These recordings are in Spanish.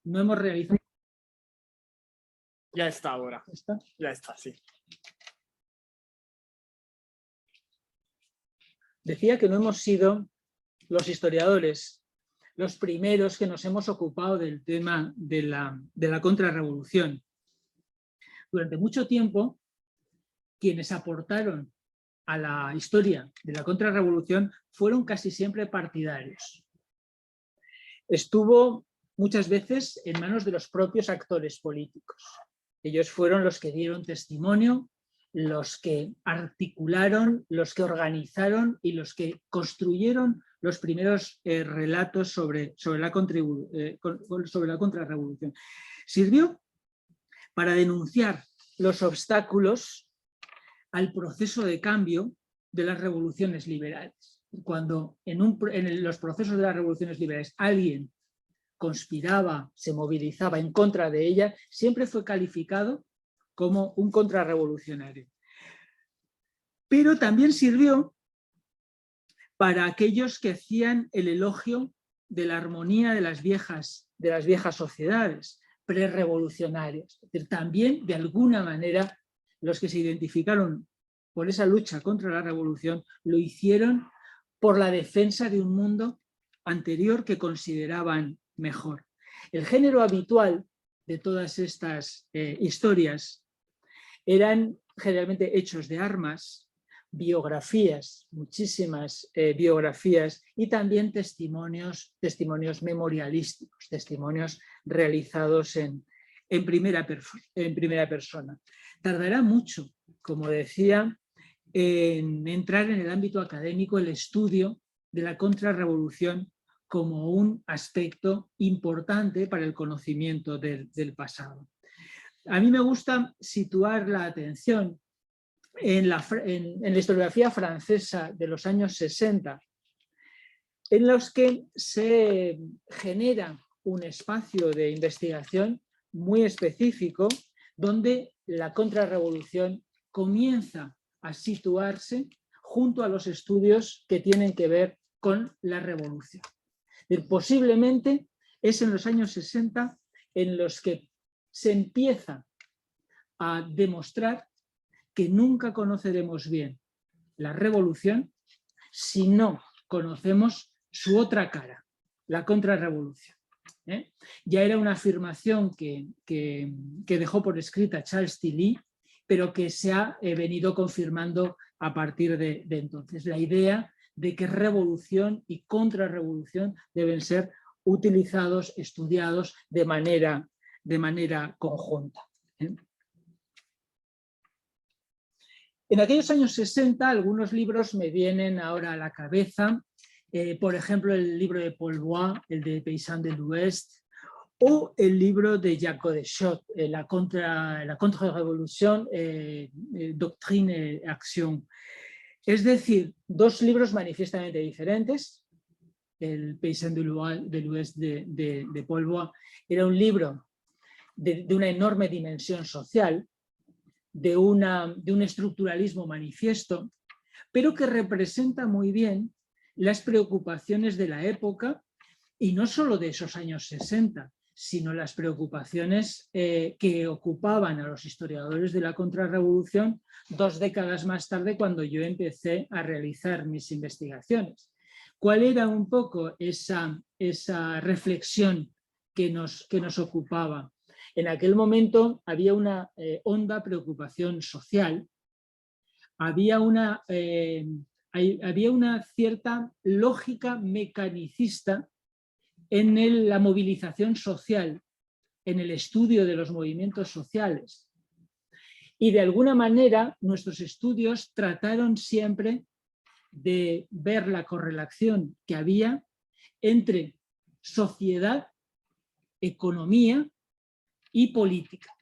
no hemos realizado... Ya está ahora. ¿Está? Ya está, sí. Decía que no hemos sido los historiadores los primeros que nos hemos ocupado del tema de la contrarrevolución. Durante mucho tiempo, quienes aportaron a la historia de la contrarrevolución fueron casi siempre partidarios. Estuvo muchas veces en manos de los propios actores políticos. Ellos fueron los que dieron testimonio, los que articularon, los que organizaron y los que construyeron los primeros relatos sobre la contrarrevolución. Sirvió para denunciar los obstáculos al proceso de cambio de las revoluciones liberales. Cuando en los procesos de las revoluciones liberales alguien conspiraba, se movilizaba en contra de ella, siempre fue calificado como un contrarrevolucionario. Pero también sirvió para aquellos que hacían el elogio de la armonía de las viejas sociedades prerrevolucionarias. Es decir, también, de alguna manera, los que se identificaron por esa lucha contra la revolución lo hicieron por la defensa de un mundo anterior que consideraban mejor. El género habitual de todas estas historias eran generalmente hechos de armas, biografías, muchísimas biografías y también testimonios memorialísticos, testimonios realizados en primera persona. Tardará mucho, como decía, en entrar en el ámbito académico el estudio de la contrarrevolución como un aspecto importante para el conocimiento del pasado. A mí me gusta situar la atención en la historiografía francesa de los años 60, en los que se genera un espacio de investigación muy específico donde la contrarrevolución comienza a situarse junto a los estudios que tienen que ver con la revolución. Posiblemente es en los años 60 en los que se empieza a demostrar que nunca conoceremos bien la revolución si no conocemos su otra cara, la contrarrevolución. Ya era una afirmación que dejó por escrita Charles Tilly, pero que se ha venido confirmando a partir de entonces. La idea de que revolución y contrarrevolución deben ser utilizados, estudiados de manera conjunta. En aquellos años 60, algunos libros me vienen ahora a la cabeza, por ejemplo, el libro de Paul Bois, el de Paysans de l'Ouest, o el libro de Jacques Godechot, la contrarrevolución, doctrine et action. Es decir, dos libros manifiestamente diferentes. El Paysans de l'Ouest de Paul Bois era un libro de una enorme dimensión social, de un estructuralismo manifiesto, pero que representa muy bien las preocupaciones de la época, y no solo de esos años 60, sino las preocupaciones que ocupaban a los historiadores de la contrarrevolución 2 décadas más tarde, cuando yo empecé a realizar mis investigaciones. ¿Cuál era un poco esa reflexión que nos ocupaba? En aquel momento había una honda preocupación social, había una cierta lógica mecanicista en la movilización social, en el estudio de los movimientos sociales. Y de alguna manera nuestros estudios trataron siempre de ver la correlación que había entre sociedad, economía y política.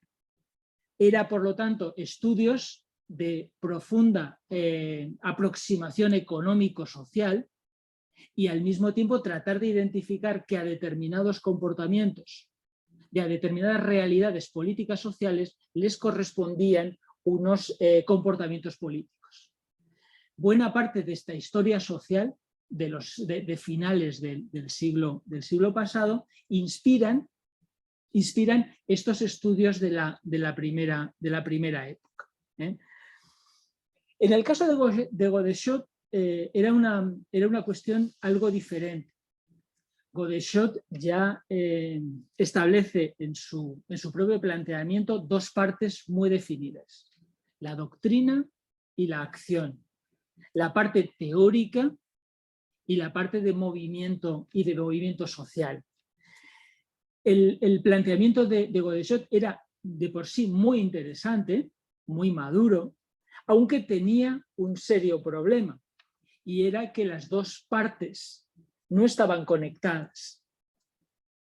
Era, por lo tanto, estudios de profunda aproximación económico-social y al mismo tiempo tratar de identificar que a determinados comportamientos y a determinadas realidades políticas sociales les correspondían unos comportamientos políticos. Buena parte de esta historia social de finales del siglo pasado inspiran inspiran estos estudios de la primera época. En el caso de Godechot era una cuestión algo diferente. Godechot ya establece en su propio planteamiento dos partes muy definidas: la doctrina y la acción, la parte teórica y la parte de movimiento y de movimiento social. El planteamiento de Godechot era de por sí muy interesante, muy maduro, aunque tenía un serio problema, y era que las dos partes no estaban conectadas.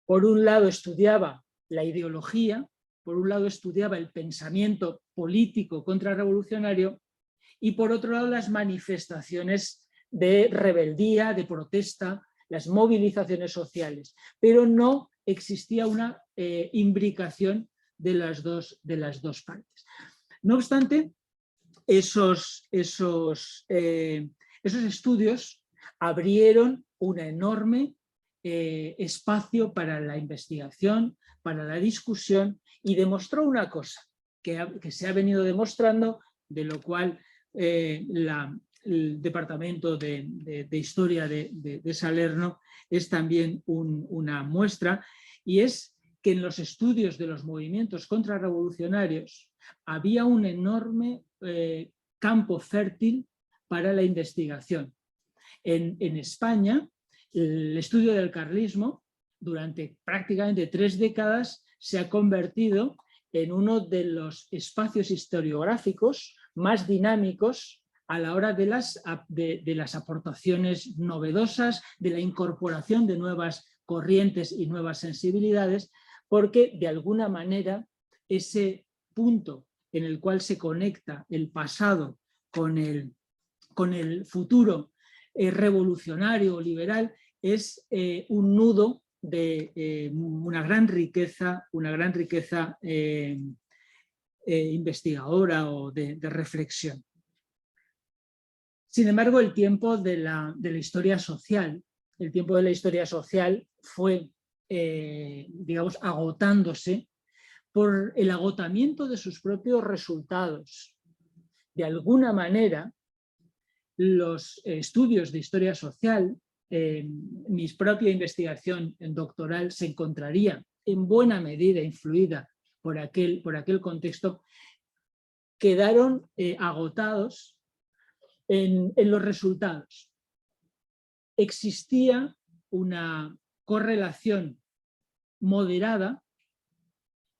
Por un lado estudiaba la ideología, por un lado estudiaba el pensamiento político contrarrevolucionario, y por otro lado las manifestaciones de rebeldía, de protesta, las movilizaciones sociales, pero no existía una imbricación de las dos partes. No obstante, esos estudios abrieron un enorme espacio para la investigación, para la discusión, y demostró una cosa que se ha venido demostrando, de lo cual el Departamento de Historia de Salerno es también una muestra, y es que en los estudios de los movimientos contrarrevolucionarios había un enorme campo fértil para la investigación. En España, el estudio del carlismo durante prácticamente 3 décadas se ha convertido en uno de los espacios historiográficos más dinámicos a la hora de las aportaciones novedosas, de la incorporación de nuevas corrientes y nuevas sensibilidades, porque de alguna manera ese punto en el cual se conecta el pasado con el futuro revolucionario o liberal es un nudo de una gran riqueza investigadora o de reflexión. Sin embargo, el tiempo de la historia social, fue, digamos, agotándose por el agotamiento de sus propios resultados. De alguna manera, los estudios de historia social, mi propia investigación doctoral se encontraría en buena medida influida por aquel contexto, quedaron agotados en los resultados. Existía una correlación moderada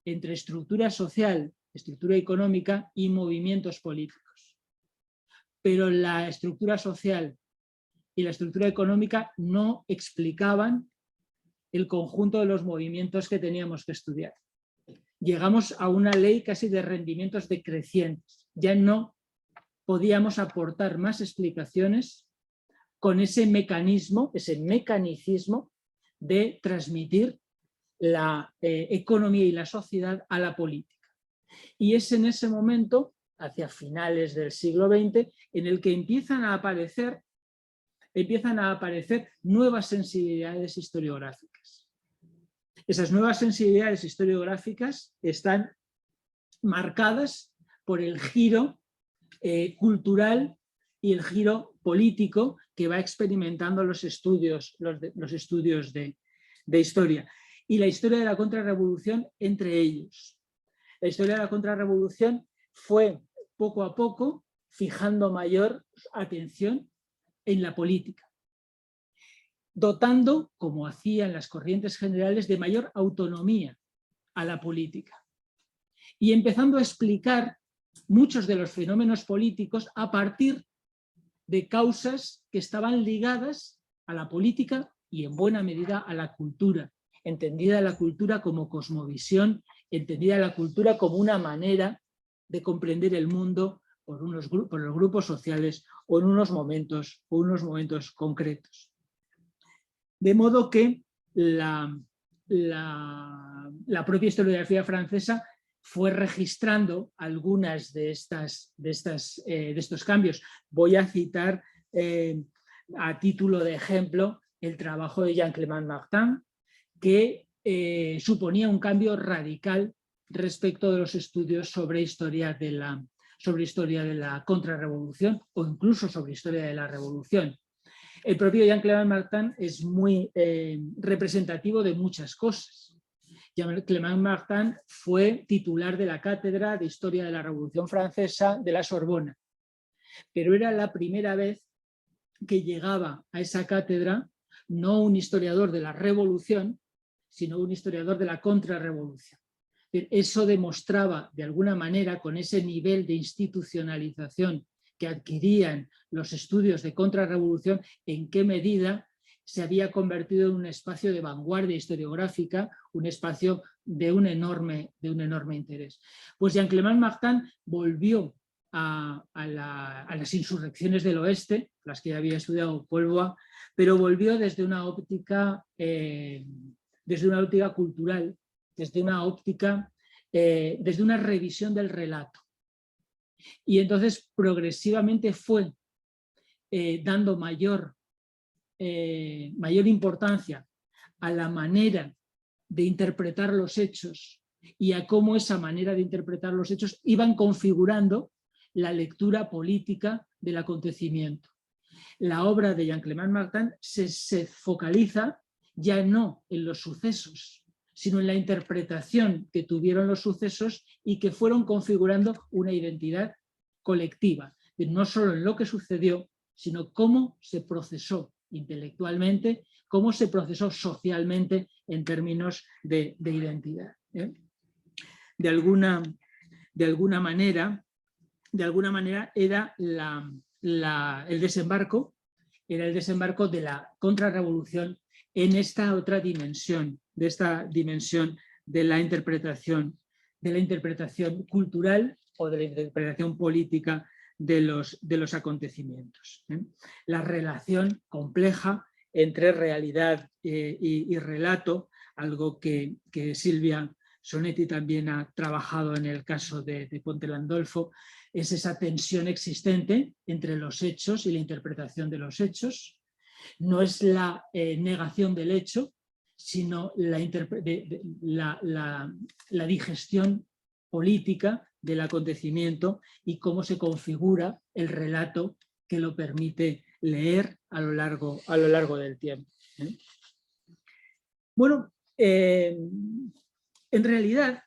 entre estructura social, estructura económica y movimientos políticos. Pero la estructura social y la estructura económica no explicaban el conjunto de los movimientos que teníamos que estudiar. Llegamos a una ley casi de rendimientos decrecientes. Ya no podíamos aportar más explicaciones con ese mecanicismo de transmitir la economía y la sociedad a la política. Y es en ese momento, hacia finales del siglo XX, en el que empiezan a aparecer nuevas sensibilidades historiográficas. Esas nuevas sensibilidades historiográficas están marcadas por el giro cultural y el giro político que va experimentando los estudios de historia. Y la historia de la contrarrevolución entre ellos. La historia de la contrarrevolución fue poco a poco fijando mayor atención en la política, dotando, como hacían las corrientes generales, de mayor autonomía a la política y empezando a explicar muchos de los fenómenos políticos a partir de causas que estaban ligadas a la política y en buena medida a la cultura, entendida la cultura como cosmovisión, entendida la cultura como una manera de comprender el mundo por los grupos sociales o en unos momentos concretos. De modo que la propia historiografía francesa fue registrando algunas de estos cambios. Voy a citar a título de ejemplo el trabajo de Jean-Clément Martin, que suponía un cambio radical respecto de los estudios sobre historia de la contrarrevolución o incluso sobre historia de la revolución. El propio Jean-Clément Martin es muy representativo de muchas cosas. Jean-Clément Martin fue titular de la Cátedra de Historia de la Revolución Francesa de la Sorbona, pero era la primera vez que llegaba a esa cátedra no un historiador de la revolución, sino un historiador de la contrarrevolución. Eso demostraba de alguna manera, con ese nivel de institucionalización que adquirían los estudios de contrarrevolución, en qué medida se había convertido en un espacio de vanguardia historiográfica, un espacio de un enorme interés. Pues Jean-Clément Martin volvió a las insurrecciones del oeste, las que ya había estudiado Polvoa, pero volvió desde una óptica cultural, desde una revisión del relato. Y entonces progresivamente fue dando mayor importancia a la manera de interpretar los hechos y a cómo esa manera de interpretar los hechos iban configurando la lectura política del acontecimiento. La obra de Jean-Clément Martin se focaliza ya no en los sucesos, sino en la interpretación que tuvieron los sucesos y que fueron configurando una identidad colectiva, no solo en lo que sucedió, sino cómo se procesó intelectualmente, cómo se procesó socialmente en términos de identidad. De alguna manera era el desembarco de la contrarrevolución en esta otra dimensión, de la interpretación cultural o de la interpretación política de los acontecimientos. La relación compleja entre realidad y relato, algo que Silvia Sonetti también ha trabajado en el caso de Ponte Landolfo, es esa tensión existente entre los hechos y la interpretación de los hechos. No es la negación del hecho, sino la digestión política del acontecimiento y cómo se configura el relato que lo permite leer a lo largo del tiempo. Bueno, en realidad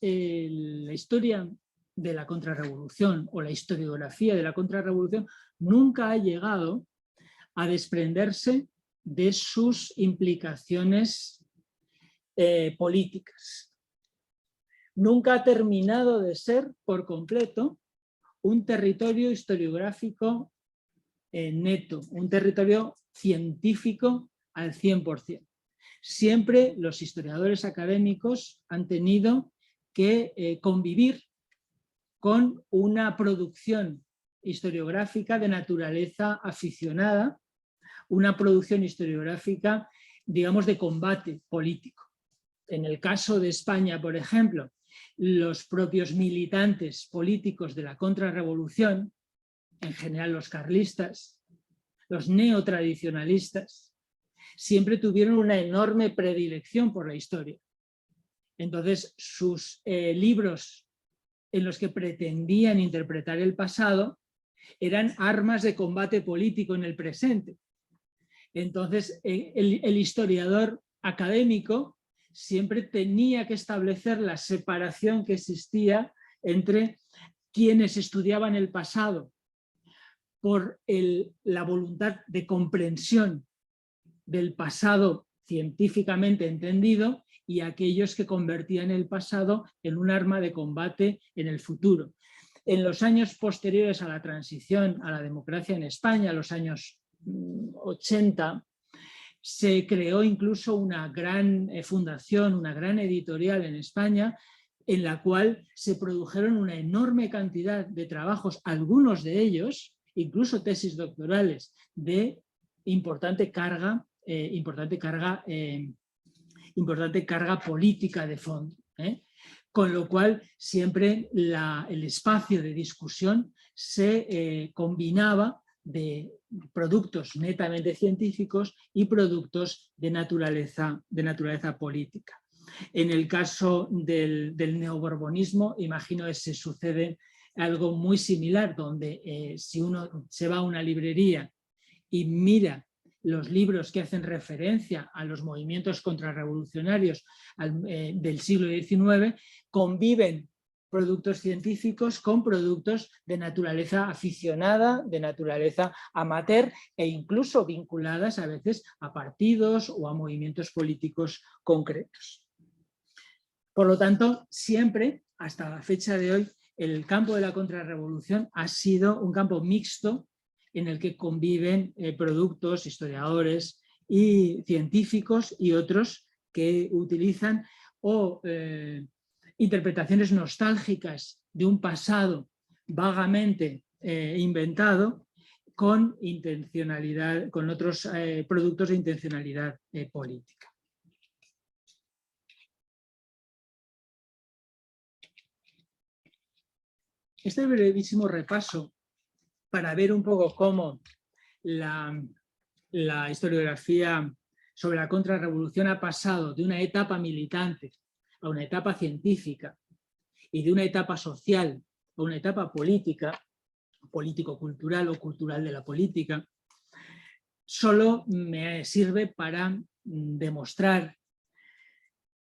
la historia de la contrarrevolución o la historiografía de la contrarrevolución nunca ha llegado a desprenderse de sus implicaciones políticas. Nunca ha terminado de ser por completo un territorio historiográfico neto, un territorio científico al 100%. Siempre los historiadores académicos han tenido que convivir con una producción historiográfica de naturaleza aficionada, una producción historiográfica, digamos, de combate político. En el caso de España, por ejemplo, los propios militantes políticos de la contrarrevolución, en general los carlistas, los neotradicionalistas, siempre tuvieron una enorme predilección por la historia. Entonces, sus libros en los que pretendían interpretar el pasado eran armas de combate político en el presente. Entonces, el historiador académico siempre tenía que establecer la separación que existía entre quienes estudiaban el pasado por la voluntad de comprensión del pasado científicamente entendido y aquellos que convertían el pasado en un arma de combate en el futuro. En los años posteriores a la transición a la democracia en España, los años 80, se creó incluso una gran fundación, una gran editorial en España, en la cual se produjeron una enorme cantidad de trabajos, algunos de ellos, incluso tesis doctorales, de importante carga política de fondo. Con lo cual siempre el espacio de discusión se combinaba de productos netamente científicos y productos de naturaleza política. En el caso del neoborbonismo, imagino que se sucede algo muy similar, donde si uno se va a una librería y mira los libros que hacen referencia a los movimientos contrarrevolucionarios del siglo XIX, conviven productos científicos con productos de naturaleza aficionada, de naturaleza amateur e incluso vinculadas a veces a partidos o a movimientos políticos concretos. Por lo tanto, siempre, hasta la fecha de hoy, el campo de la contrarrevolución ha sido un campo mixto en el que conviven productos, historiadores y científicos y otros que utilizan interpretaciones nostálgicas de un pasado vagamente inventado con intencionalidad, con otros productos de intencionalidad política. Este brevísimo repaso para ver un poco cómo la historiografía sobre la contrarrevolución ha pasado de una etapa militante a una etapa científica y de una etapa social a una etapa política, político-cultural o cultural de la política, solo me sirve para demostrar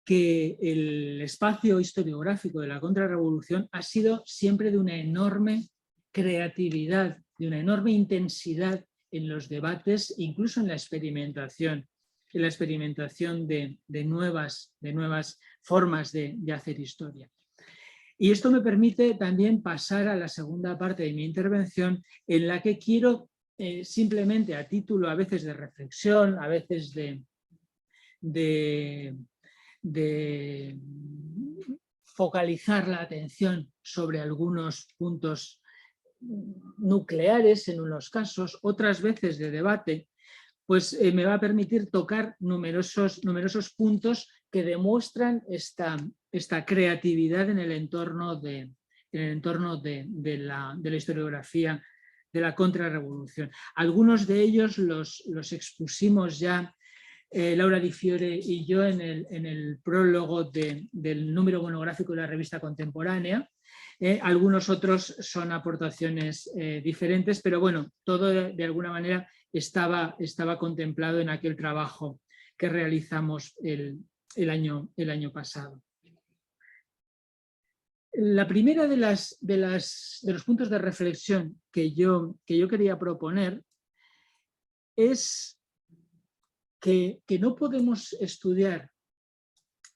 que el espacio historiográfico de la contrarrevolución ha sido siempre de una enorme creatividad, de una enorme intensidad en los debates, incluso en la experimentación de nuevas formas de hacer historia. Y esto me permite también pasar a la segunda parte de mi intervención, en la que quiero simplemente, a título a veces de reflexión, a veces de focalizar la atención sobre algunos puntos nucleares en unos casos, otras veces de debate, pues me va a permitir tocar numerosos puntos que demuestran esta creatividad en el entorno de la historiografía de la contrarrevolución. Algunos de ellos los expusimos ya Laura Di Fiore y yo en el prólogo del número monográfico de la revista Contemporánea. Algunos otros son aportaciones diferentes, pero bueno, todo de alguna manera estaba contemplado en aquel trabajo que realizamos el año pasado. La primera de los puntos de reflexión que yo quería proponer es que no podemos estudiar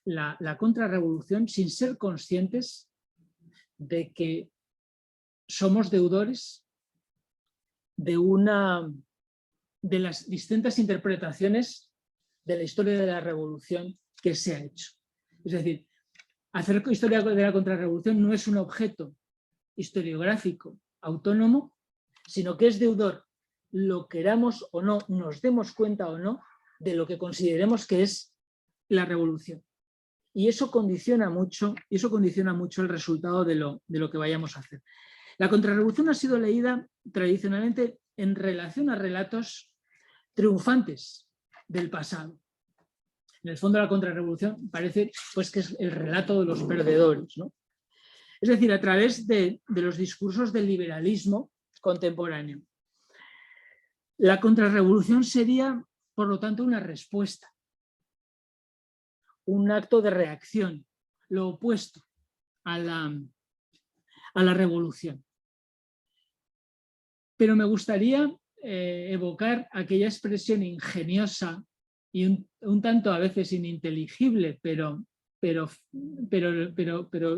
la contrarrevolución sin ser conscientes de que somos deudores de las distintas interpretaciones de la historia de la revolución que se ha hecho. Es decir, hacer historia de la contrarrevolución no es un objeto historiográfico autónomo, sino que es deudor, lo queramos o no, nos demos cuenta o no, de lo que consideremos que es la revolución. Y eso condiciona mucho el resultado de lo que vayamos a hacer. La contrarrevolución ha sido leída tradicionalmente en relación a relatos triunfantes del pasado. En el fondo, la contrarrevolución parece pues, que es el relato de los perdedores, ¿no? Es decir, a través de los discursos del liberalismo contemporáneo. La contrarrevolución sería, por lo tanto, una respuesta, un acto de reacción, lo opuesto a la revolución. Pero me gustaría evocar aquella expresión ingeniosa y un tanto a veces ininteligible, pero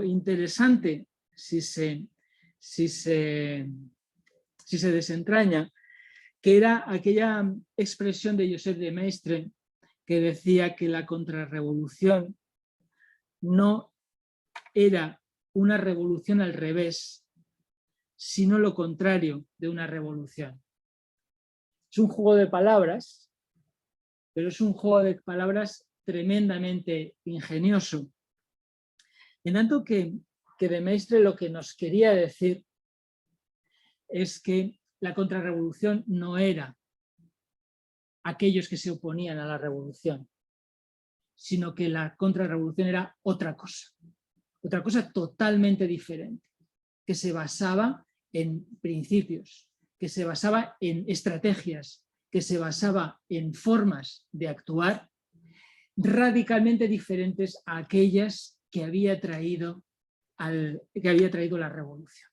interesante si se desentraña, que era aquella expresión de Josep de Maistre que decía que la contrarrevolución no era una revolución al revés, sino lo contrario de una revolución. Es un juego de palabras, pero es un juego de palabras tremendamente ingenioso. En tanto que de Maistre lo que nos quería decir es que la contrarrevolución no era aquellos que se oponían a la revolución, sino que la contrarrevolución era otra cosa totalmente diferente, que se basaba en principios, que se basaba en estrategias, que se basaba en formas de actuar radicalmente diferentes a aquellas que había traído la revolución.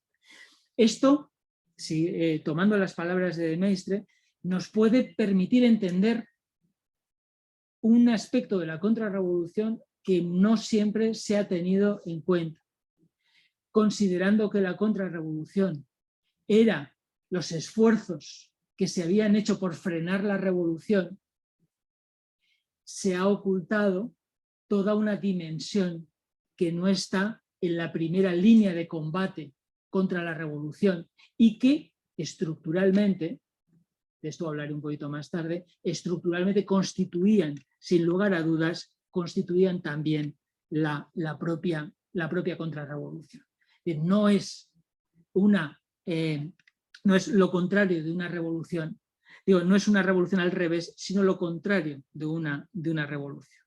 Esto, tomando las palabras de Maistre, nos puede permitir entender un aspecto de la contrarrevolución que no siempre se ha tenido en cuenta, considerando que la contrarrevolución era los esfuerzos que se habían hecho por frenar la revolución. Se ha ocultado toda una dimensión que no está en la primera línea de combate contra la revolución y que estructuralmente, de esto hablaré un poquito más tarde, estructuralmente constituían, sin lugar a dudas, constituían también la propia contrarrevolución. No es lo contrario de una revolución, no es una revolución al revés, sino lo contrario de una revolución.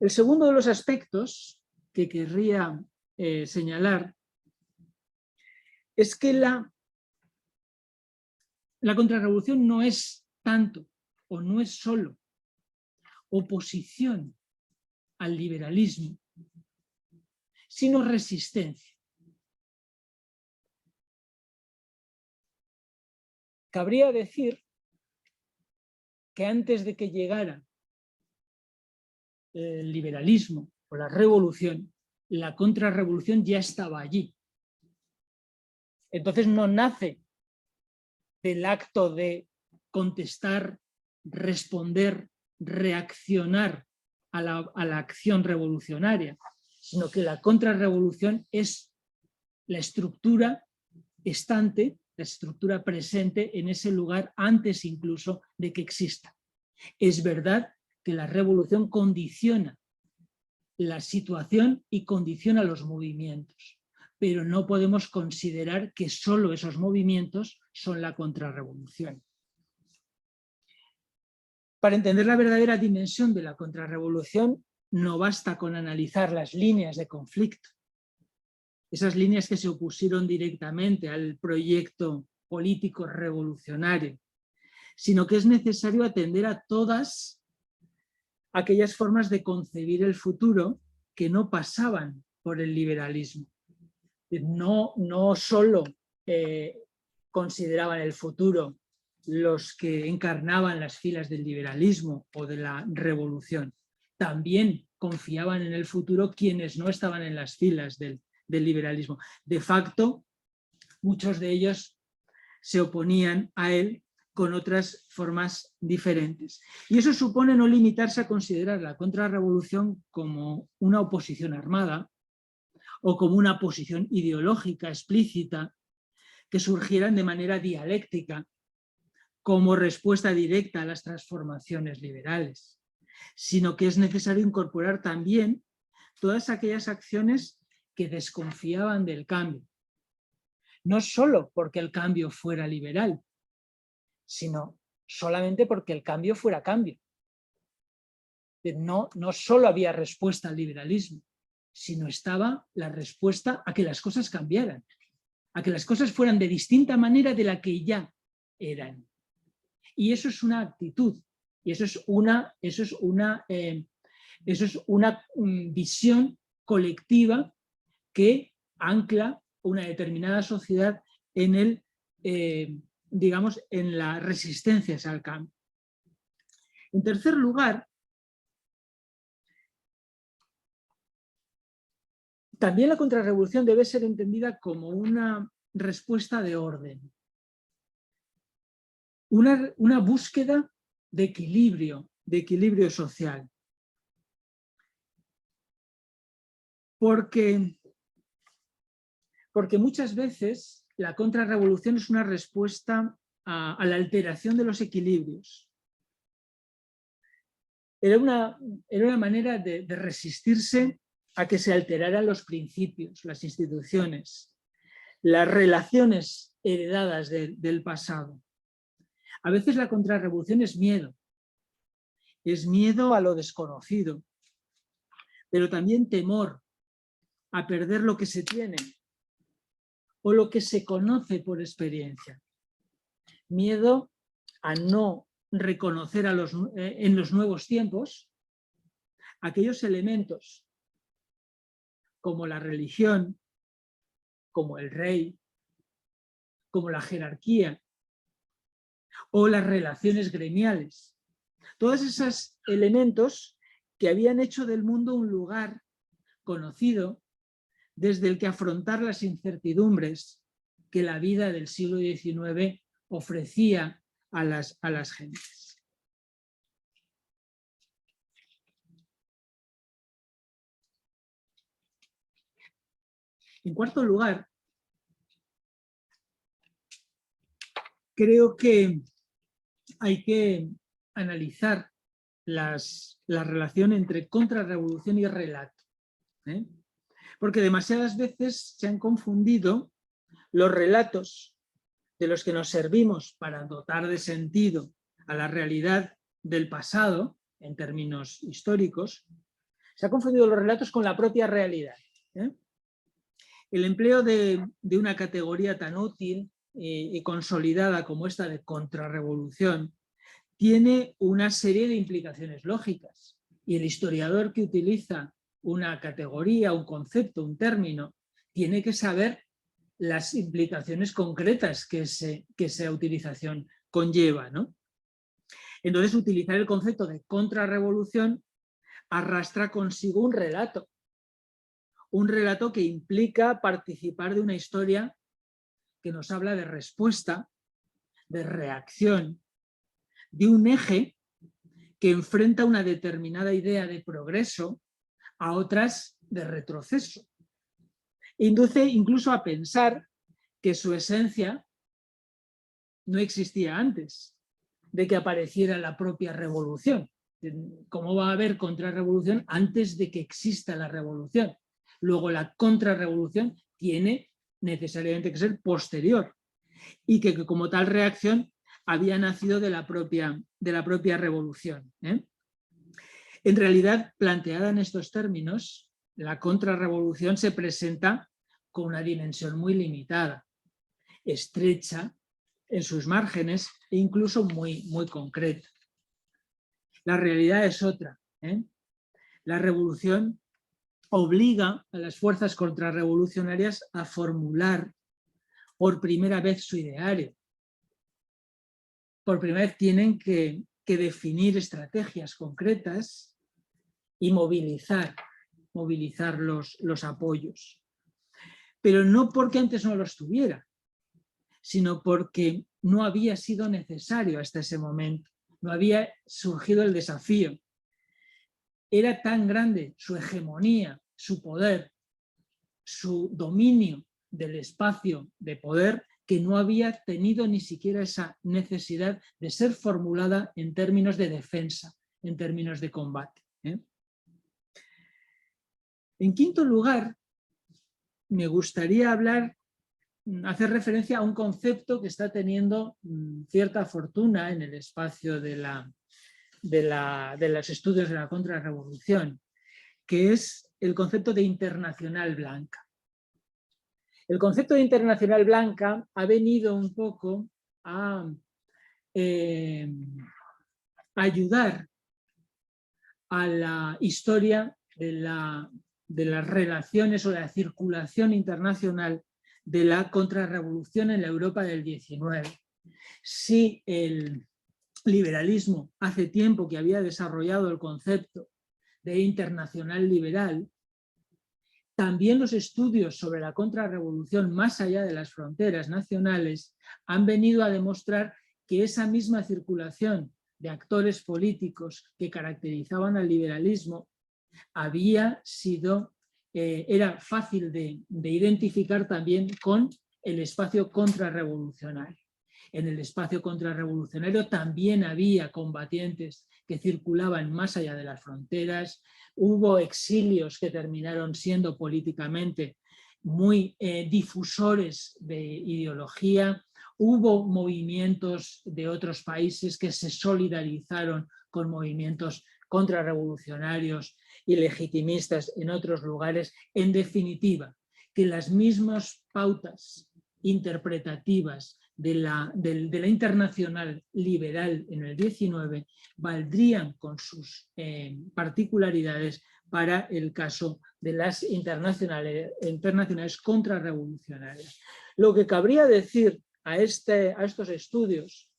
El segundo de los aspectos que querría señalar es que la contrarrevolución no es tanto o no es solo oposición al liberalismo, sino resistencia. Cabría decir que antes de que llegara el liberalismo o la revolución, la contrarrevolución ya estaba allí. Entonces no nace del acto de contestar, responder, reaccionar a la acción revolucionaria, sino que la contrarrevolución es la estructura estante, la estructura presente en ese lugar antes incluso de que exista. Es verdad que la revolución condiciona la situación y condiciona los movimientos, pero no podemos considerar que solo esos movimientos son la contrarrevolución. Para entender la verdadera dimensión de la contrarrevolución, no basta con analizar las líneas de conflicto, esas líneas que se opusieron directamente al proyecto político revolucionario, sino que es necesario atender a todas aquellas formas de concebir el futuro que no pasaban por el liberalismo. No solo consideraban el futuro los que encarnaban las filas del liberalismo o de la revolución, también confiaban en el futuro quienes no estaban en las filas del liberalismo. De facto, muchos de ellos se oponían a él con otras formas diferentes. Y eso supone no limitarse a considerar la contrarrevolución como una oposición armada o como una posición ideológica explícita que surgieran de manera dialéctica como respuesta directa a las transformaciones liberales, sino que es necesario incorporar también todas aquellas acciones que desconfiaban del cambio, no solo porque el cambio fuera liberal, sino solamente porque el cambio fuera cambio. No solo había respuesta al liberalismo, sino estaba la respuesta a que las cosas cambiaran, a que las cosas fueran de distinta manera de la que ya eran. Y eso es una actitud, y eso es una visión colectiva que ancla una determinada sociedad en digamos, en las resistencias al cambio. En tercer lugar, también la contrarrevolución debe ser entendida como una respuesta de orden, una búsqueda de equilibrio social. Porque muchas veces la contrarrevolución es una respuesta a la alteración de los equilibrios. Era una manera de resistirse a que se alteraran los principios, las instituciones, las relaciones heredadas del pasado. A veces la contrarrevolución es miedo a lo desconocido, pero también temor a perder lo que se tiene o lo que se conoce por experiencia. Miedo a no reconocer en los nuevos tiempos aquellos elementos como la religión, como el rey, como la jerarquía o las relaciones gremiales. Todos esos elementos que habían hecho del mundo un lugar conocido desde el que afrontar las incertidumbres que la vida del siglo XIX ofrecía a las gentes. En cuarto lugar, creo que hay que analizar la relación entre contrarrevolución y relato, porque demasiadas veces se han confundido los relatos de los que nos servimos para dotar de sentido a la realidad del pasado, en términos históricos, se han confundido los relatos con la propia realidad. El empleo de una categoría tan útil y consolidada como esta de contrarrevolución tiene una serie de implicaciones lógicas, y el historiador que utiliza una categoría, un concepto, un término, tiene que saber las implicaciones concretas que esa utilización conlleva, ¿no? Entonces, utilizar el concepto de contrarrevolución arrastra consigo un relato que implica participar de una historia que nos habla de respuesta, de reacción, de un eje que enfrenta una determinada idea de progreso a otras de retroceso. Induce incluso a pensar que su esencia no existía antes de que apareciera la propia revolución. ¿Cómo va a haber contrarrevolución antes de que exista la revolución? Luego la contrarrevolución tiene necesariamente que ser posterior, y que como tal reacción había nacido de la propia revolución. En realidad, planteada en estos términos, la contrarrevolución se presenta con una dimensión muy limitada, estrecha en sus márgenes e incluso muy, muy concreta. La realidad es otra. La revolución obliga a las fuerzas contrarrevolucionarias a formular por primera vez su ideario. Por primera vez tienen que definir estrategias concretas y movilizar los apoyos. Pero no porque antes no los tuviera, sino porque no había sido necesario hasta ese momento, no había surgido el desafío. Era tan grande su hegemonía, su poder, su dominio del espacio de poder, que no había tenido ni siquiera esa necesidad de ser formulada en términos de defensa, en términos de combate. En quinto lugar, me gustaría hacer referencia a un concepto que está teniendo cierta fortuna en el espacio de los estudios de la contrarrevolución, que es el concepto de internacional blanca. El concepto de internacional blanca ha venido un poco a ayudar a la historia de las relaciones o de la circulación internacional de la contrarrevolución en la Europa del XIX. Si el liberalismo hace tiempo que había desarrollado el concepto de internacional liberal, también los estudios sobre la contrarrevolución más allá de las fronteras nacionales han venido a demostrar que esa misma circulación de actores políticos que caracterizaban al liberalismo era fácil de identificar también con el espacio contrarrevolucionario. En el espacio contrarrevolucionario también había combatientes que circulaban más allá de las fronteras, hubo exilios que terminaron siendo políticamente muy difusores de ideología. Hubo movimientos de otros países que se solidarizaron con movimientos contrarrevolucionarios y legitimistas en otros lugares. En definitiva, que las mismas pautas interpretativas de la internacional liberal en el 19 valdrían con sus particularidades para el caso de las internacionales contrarrevolucionarias. Lo que cabría decir a estos estudios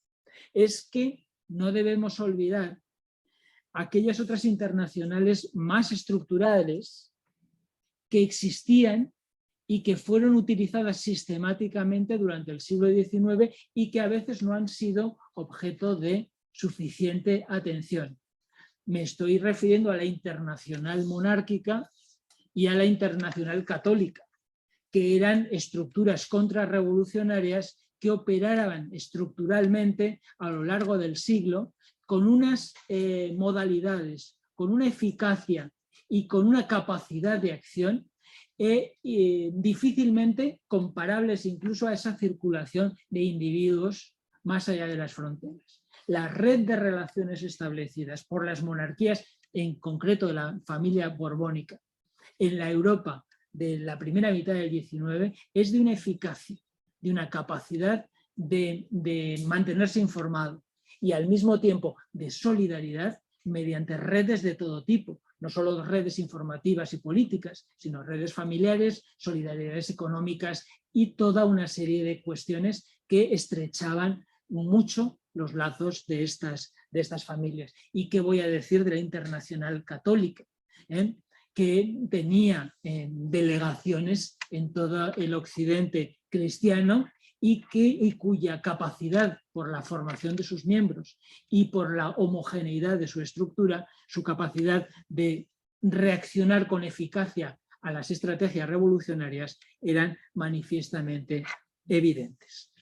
es que no debemos olvidar aquellas otras internacionales más estructurales que existían y que fueron utilizadas sistemáticamente durante el siglo XIX y que a veces no han sido objeto de suficiente atención. Me estoy refiriendo a la internacional monárquica y a la internacional católica, que eran estructuras contrarrevolucionarias que operaban estructuralmente a lo largo del siglo con unas modalidades, con una eficacia y con una capacidad de acción difícilmente comparables incluso a esa circulación de individuos más allá de las fronteras. La red de relaciones establecidas por las monarquías, en concreto de la familia borbónica, en la Europa de la primera mitad del XIX, es de una eficacia, de una capacidad de mantenerse informado y al mismo tiempo de solidaridad mediante redes de todo tipo, no solo redes informativas y políticas, sino redes familiares, solidaridades económicas y toda una serie de cuestiones que estrechaban mucho los lazos de estas familias. ¿Y qué voy a decir de la internacional católica? Que tenía delegaciones en todo el occidente cristiano y cuya capacidad por la formación de sus miembros y por la homogeneidad de su estructura, su capacidad de reaccionar con eficacia a las estrategias revolucionarias eran manifiestamente evidentes.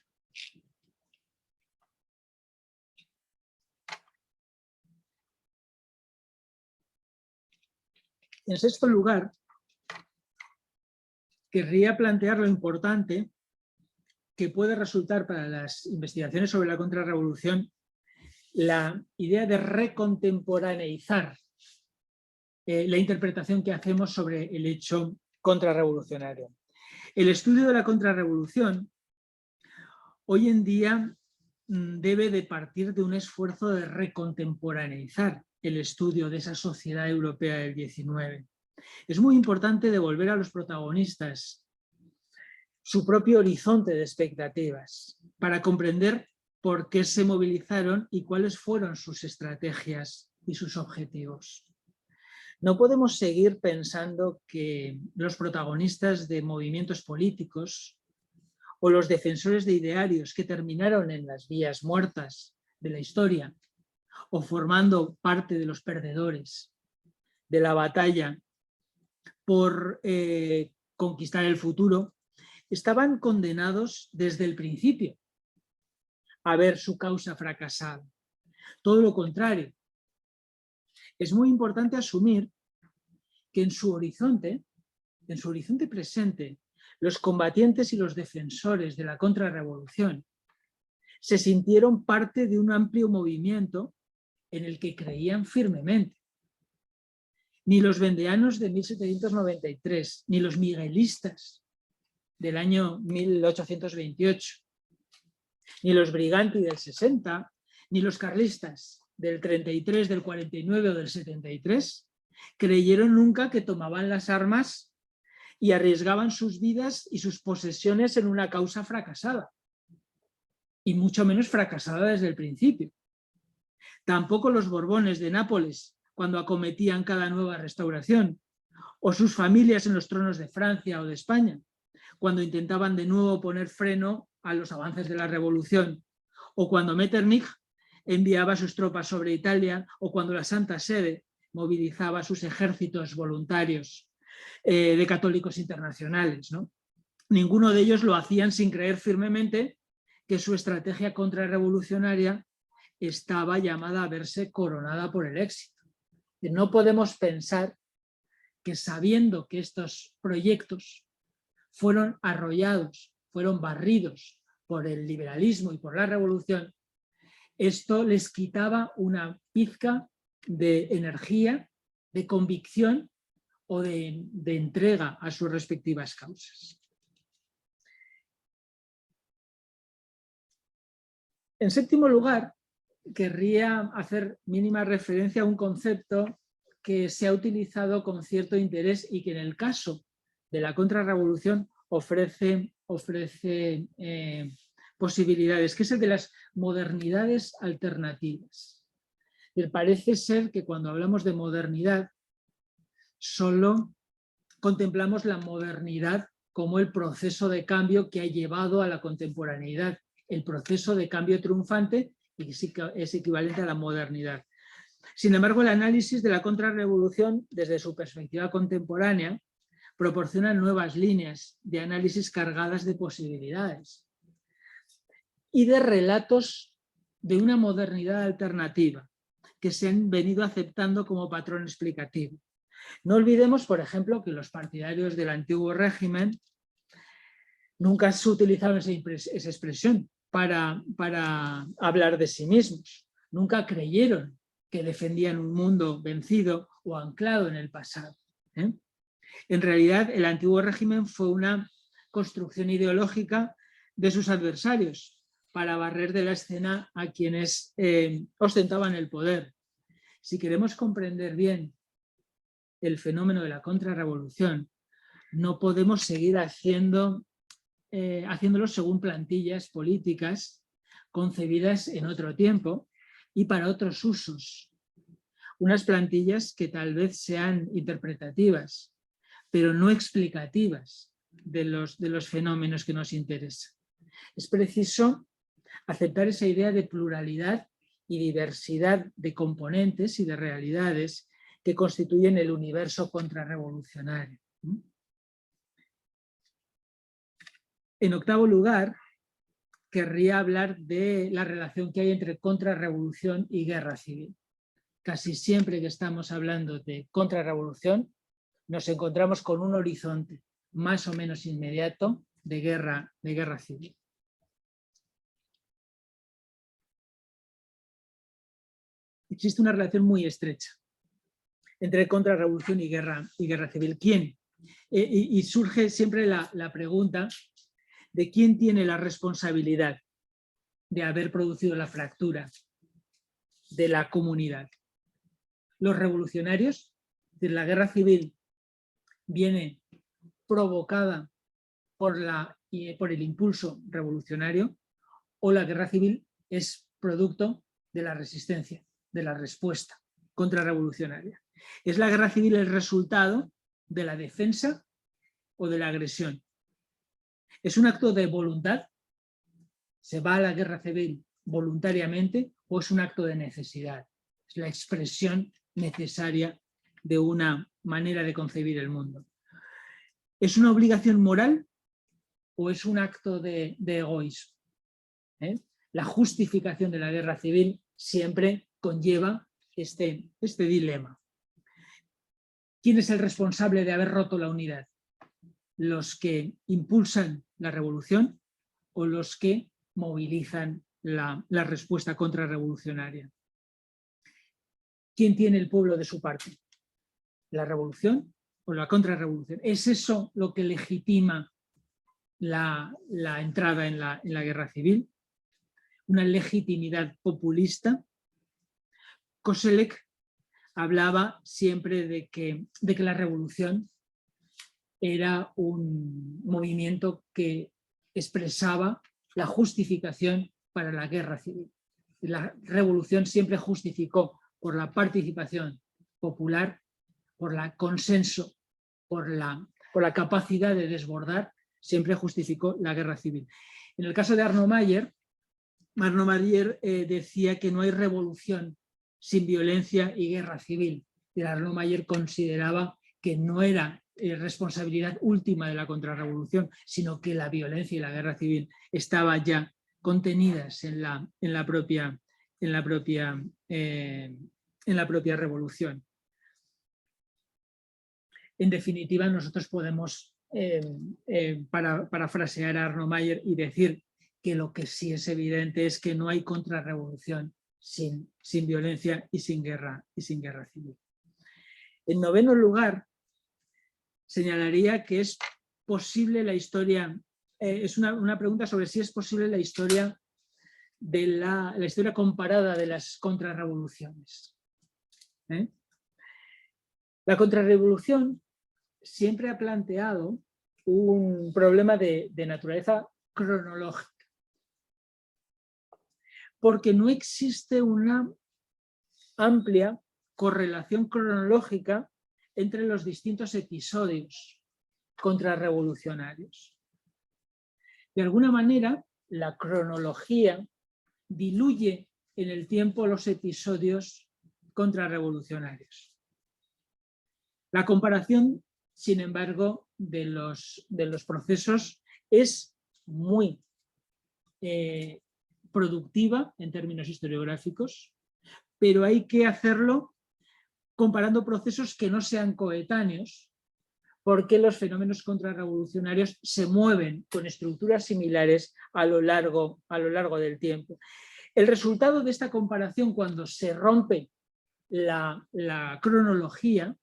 En sexto lugar, querría plantear lo importante que puede resultar para las investigaciones sobre la contrarrevolución la idea de recontemporaneizar la interpretación que hacemos sobre el hecho contrarrevolucionario. El estudio de la contrarrevolución hoy en día debe de partir de un esfuerzo de recontemporaneizar el estudio de esa sociedad europea del XIX. Es muy importante devolver a los protagonistas su propio horizonte de expectativas para comprender por qué se movilizaron y cuáles fueron sus estrategias y sus objetivos. No podemos seguir pensando que los protagonistas de movimientos políticos o los defensores de idearios que terminaron en las vías muertas de la historia o formando parte de los perdedores de la batalla por conquistar el futuro, estaban condenados desde el principio a ver su causa fracasada. Todo lo contrario. Es muy importante asumir que en su horizonte presente, los combatientes y los defensores de la contrarrevolución se sintieron parte de un amplio movimiento en el que creían firmemente. Ni los vendeanos de 1793, ni los miguelistas del año 1828, ni los Briganti del 60, ni los carlistas del 33, del 49 o del 73, creyeron nunca que tomaban las armas y arriesgaban sus vidas y sus posesiones en una causa fracasada, y mucho menos fracasada desde el principio. Tampoco los Borbones de Nápoles, cuando acometían cada nueva restauración, o sus familias en los tronos de Francia o de España, cuando intentaban de nuevo poner freno a los avances de la revolución, o cuando Metternich enviaba sus tropas sobre Italia, o cuando la Santa Sede movilizaba sus ejércitos voluntarios de católicos internacionales, ¿no? Ninguno de ellos lo hacían sin creer firmemente que su estrategia contrarrevolucionaria estaba llamada a verse coronada por el éxito. No podemos pensar que sabiendo que estos proyectos fueron arrollados, fueron barridos por el liberalismo y por la revolución, esto les quitaba una pizca de energía, de convicción o de entrega a sus respectivas causas. En séptimo lugar, querría hacer mínima referencia a un concepto que se ha utilizado con cierto interés y que en el caso de la contrarrevolución ofrece posibilidades, que es el de las modernidades alternativas. Parece ser que cuando hablamos de modernidad solo contemplamos la modernidad como el proceso de cambio que ha llevado a la contemporaneidad, el proceso de cambio triunfante, y es equivalente a la modernidad. Sin embargo, el análisis de la contrarrevolución desde su perspectiva contemporánea proporciona nuevas líneas de análisis cargadas de posibilidades y de relatos de una modernidad alternativa que se han venido aceptando como patrón explicativo. No olvidemos, por ejemplo, que los partidarios del antiguo régimen nunca se utilizaron esa expresión para hablar de sí mismos. Nunca creyeron que defendían un mundo vencido o anclado en el pasado. En realidad, el antiguo régimen fue una construcción ideológica de sus adversarios para barrer de la escena a quienes ostentaban el poder. Si queremos comprender bien el fenómeno de la contrarrevolución, no podemos seguir haciéndolo según plantillas políticas concebidas en otro tiempo y para otros usos. Unas plantillas que tal vez sean interpretativas, pero no explicativas de los fenómenos que nos interesan. Es preciso aceptar esa idea de pluralidad y diversidad de componentes y de realidades que constituyen el universo contrarrevolucionario. En octavo lugar, querría hablar de la relación que hay entre contrarrevolución y guerra civil. Casi siempre que estamos hablando de contrarrevolución, nos encontramos con un horizonte más o menos inmediato de guerra civil. Existe una relación muy estrecha entre contrarrevolución y guerra civil. ¿Quién? Y surge siempre la pregunta de quién tiene la responsabilidad de haber producido la fractura de la comunidad. Los revolucionarios, es decir, la guerra civil viene provocada por el impulso revolucionario, o la guerra civil es producto de la resistencia, de la respuesta contrarrevolucionaria. ¿Es la guerra civil el resultado de la defensa o de la agresión? ¿Es un acto de voluntad? ¿Se va a la guerra civil voluntariamente o es un acto de necesidad? Es la expresión necesaria de una manera de concebir el mundo. ¿Es una obligación moral o es un acto de egoísmo? La justificación de la guerra civil siempre conlleva este dilema. ¿Quién es el responsable de haber roto la unidad? ¿Los que impulsan la revolución o los que movilizan la respuesta contrarrevolucionaria? ¿Quién tiene el pueblo de su parte? ¿La revolución o la contrarrevolución? ¿Es eso lo que legitima la entrada en la guerra civil? ¿Una legitimidad populista? Koselleck hablaba siempre de que la revolución era un movimiento que expresaba la justificación para la guerra civil. La revolución siempre justificó por la participación popular, por el consenso, por la capacidad de desbordar, siempre justificó la guerra civil. En el caso de Arno Mayer decía que no hay revolución sin violencia y guerra civil. Y Arno Mayer consideraba que no era responsabilidad última de la contrarrevolución, sino que la violencia y la guerra civil estaban ya contenidas en la propia revolución. En definitiva, nosotros podemos parafrasear a Arno Mayer y decir que lo que sí es evidente es que no hay contrarrevolución sin violencia y sin guerra civil. En noveno lugar, señalaría que es posible la historia, es una pregunta sobre si es posible la historia de la historia comparada de las contrarrevoluciones. La contrarrevolución siempre ha planteado un problema de naturaleza cronológica, porque no existe una amplia correlación cronológica entre los distintos episodios contrarrevolucionarios. De alguna manera, la cronología diluye en el tiempo los episodios contrarrevolucionarios. La comparación, sin embargo, de los procesos es muy productiva en términos historiográficos, pero hay que hacerlo comparando procesos que no sean coetáneos, porque los fenómenos contrarrevolucionarios se mueven con estructuras similares a lo largo del tiempo. El resultado de esta comparación, cuando se rompe la cronología,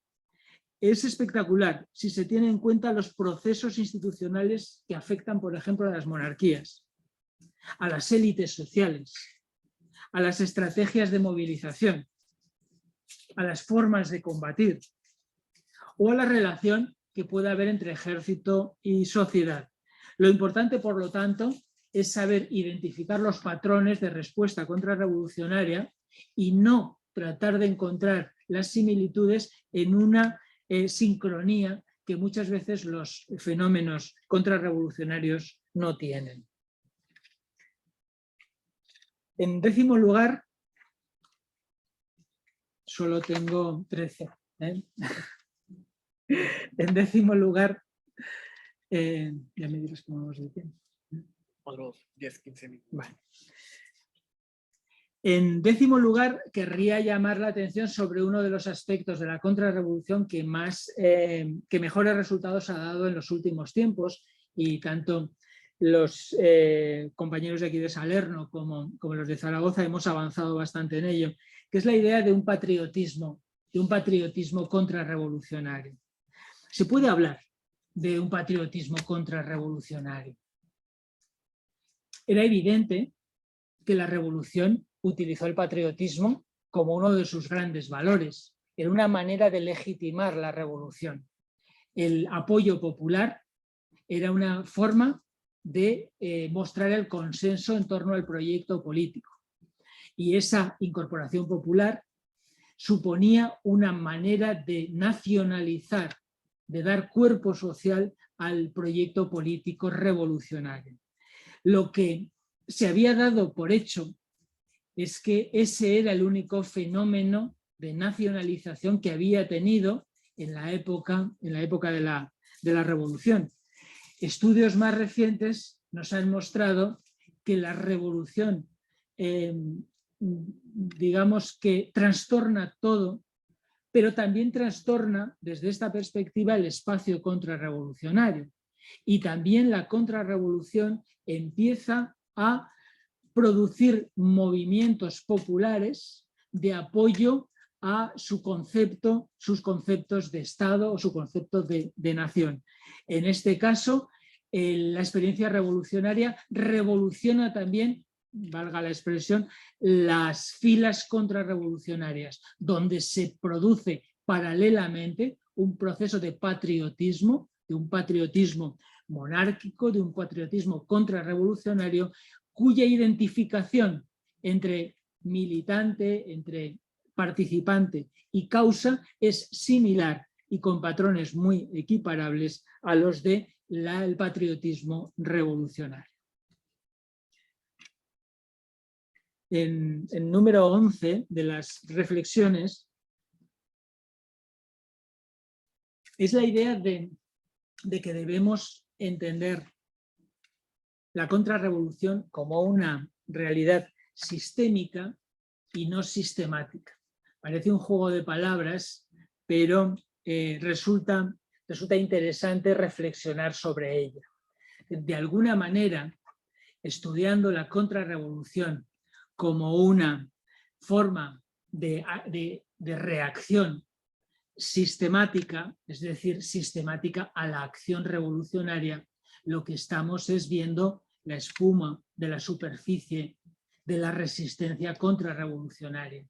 es espectacular si se tiene en cuenta los procesos institucionales que afectan, por ejemplo, a las monarquías, a las élites sociales, a las estrategias de movilización, a las formas de combatir o a la relación que pueda haber entre ejército y sociedad. Lo importante, por lo tanto, es saber identificar los patrones de respuesta contrarrevolucionaria y no tratar de encontrar las similitudes en una sincronía que muchas veces los fenómenos contrarrevolucionarios no tienen. En décimo lugar, solo tengo 13. En décimo lugar, ya me dirás cómo vamos de tiempo. Otros 10, 15 minutos. Vale. En décimo lugar, querría llamar la atención sobre uno de los aspectos de la contrarrevolución que mejores resultados ha dado en los últimos tiempos, y tanto los compañeros de aquí de Salerno como los de Zaragoza hemos avanzado bastante en ello, que es la idea de un patriotismo contrarrevolucionario. Se puede hablar de un patriotismo contrarrevolucionario. Era evidente que la revolución utilizó el patriotismo como uno de sus grandes valores. Era una manera de legitimar la revolución. El apoyo popular era una forma de mostrar el consenso en torno al proyecto político. Y esa incorporación popular suponía una manera de nacionalizar, de dar cuerpo social al proyecto político revolucionario. Lo que se había dado por hecho es que ese era el único fenómeno de nacionalización que había tenido en la época de la revolución. Estudios más recientes nos han mostrado que la revolución, digamos que trastorna todo, pero también trastorna desde esta perspectiva el espacio contrarrevolucionario. Y también la contrarrevolución empieza a producir movimientos populares de apoyo a sus conceptos de Estado o su concepto de nación. En este caso, la experiencia revolucionaria revoluciona también, valga la expresión, las filas contrarrevolucionarias, donde se produce paralelamente un proceso de patriotismo, de un patriotismo monárquico, de un patriotismo contrarrevolucionario, cuya identificación entre militante, entre participante y causa es similar y con patrones muy equiparables a los del patriotismo revolucionario. En número 11 de las reflexiones es la idea de que debemos entender la contrarrevolución como una realidad sistémica y no sistemática. Parece un juego de palabras, pero resulta resulta interesante reflexionar sobre ella. De alguna manera, estudiando la contrarrevolución como una forma de reacción sistemática, es decir, sistemática a la acción revolucionaria, lo que estamos es viendo la espuma de la superficie de la resistencia contrarrevolucionaria.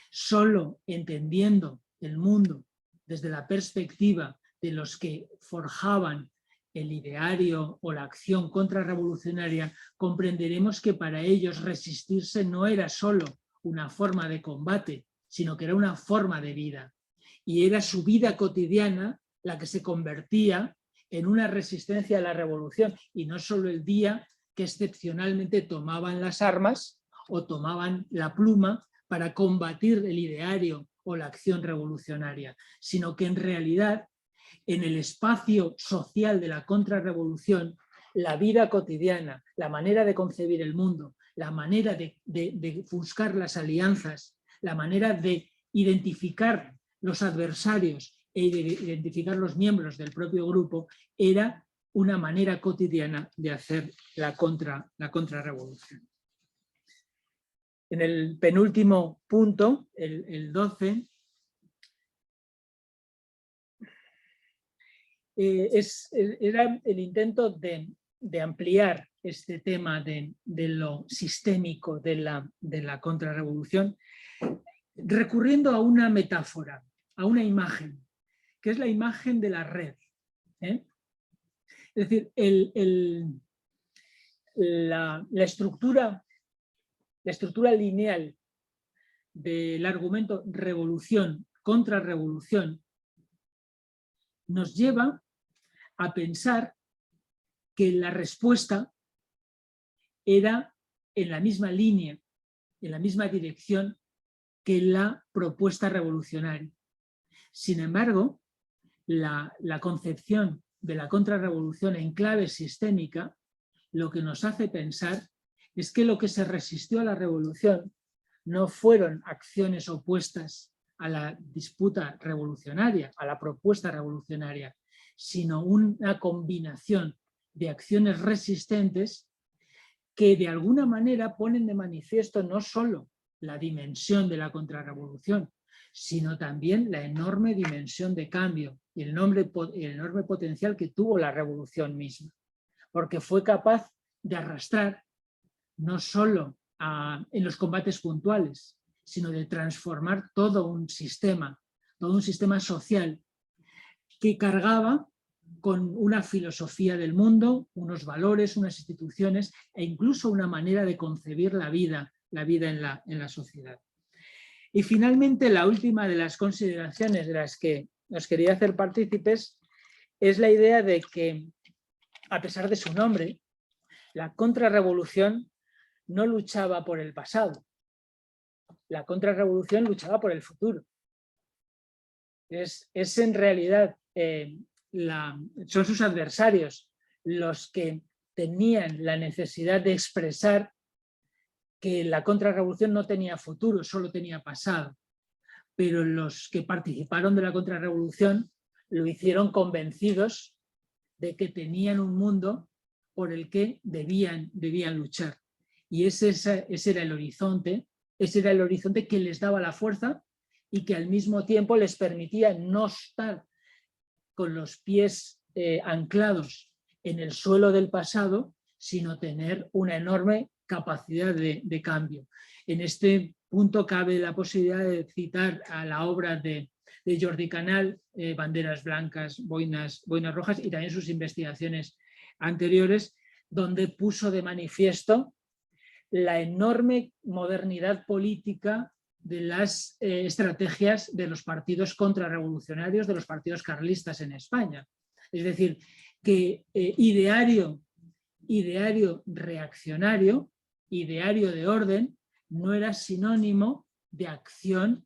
Solo entendiendo el mundo desde la perspectiva de los que forjaban el ideario o la acción contrarrevolucionaria, comprenderemos que para ellos resistirse no era solo una forma de combate, sino que era una forma de vida. Y era su vida cotidiana la que se convertía en una resistencia a la revolución, y no solo el día que excepcionalmente tomaban las armas o tomaban la pluma para combatir el ideario o la acción revolucionaria, sino que en realidad en el espacio social de la contrarrevolución, la vida cotidiana, la manera de concebir el mundo, la manera de buscar las alianzas, la manera de identificar los adversarios e de identificar los miembros del propio grupo, era una manera cotidiana de hacer la contrarrevolución. En el penúltimo punto, el 12, era el intento de ampliar este tema de lo sistémico de la contrarrevolución, recurriendo a una metáfora, a una imagen, que es la imagen de la red. Es decir, la estructura lineal del argumento revolución contra revolución nos lleva a pensar que la respuesta era en la misma línea, en la misma dirección que la propuesta revolucionaria. Sin embargo, la concepción de la contrarrevolución en clave sistémica lo que nos hace pensar es que lo que se resistió a la revolución no fueron acciones opuestas a la disputa revolucionaria, a la propuesta revolucionaria, sino una combinación de acciones resistentes que de alguna manera ponen de manifiesto no solo la dimensión de la contrarrevolución, sino también la enorme dimensión de cambio y el enorme potencial que tuvo la revolución misma, porque fue capaz de arrastrar no solo en los combates puntuales, sino de transformar todo un sistema social que cargaba con una filosofía del mundo, unos valores, unas instituciones e incluso una manera de concebir la vida en la sociedad. Y finalmente, la última de las consideraciones de las que nos quería hacer partícipes es la idea de que, a pesar de su nombre, la contrarrevolución no luchaba por el pasado, la contrarrevolución luchaba por el futuro. Es en realidad, son sus adversarios los que tenían la necesidad de expresar que la contrarrevolución no tenía futuro, solo tenía pasado. Pero los que participaron de la contrarrevolución lo hicieron convencidos de que tenían un mundo por el que debían luchar. Y ese era el horizonte que les daba la fuerza y que al mismo tiempo les permitía no estar con los pies anclados en el suelo del pasado, sino tener una enorme capacidad de cambio. En este punto cabe la posibilidad de citar a la obra de Jordi Canal, Banderas blancas, boinas rojas, y también sus investigaciones anteriores, donde puso de manifiesto la enorme modernidad política de las estrategias de los partidos contrarrevolucionarios, de los partidos carlistas en España. Es decir, que ideario reaccionario, ideario de orden, no era sinónimo de acción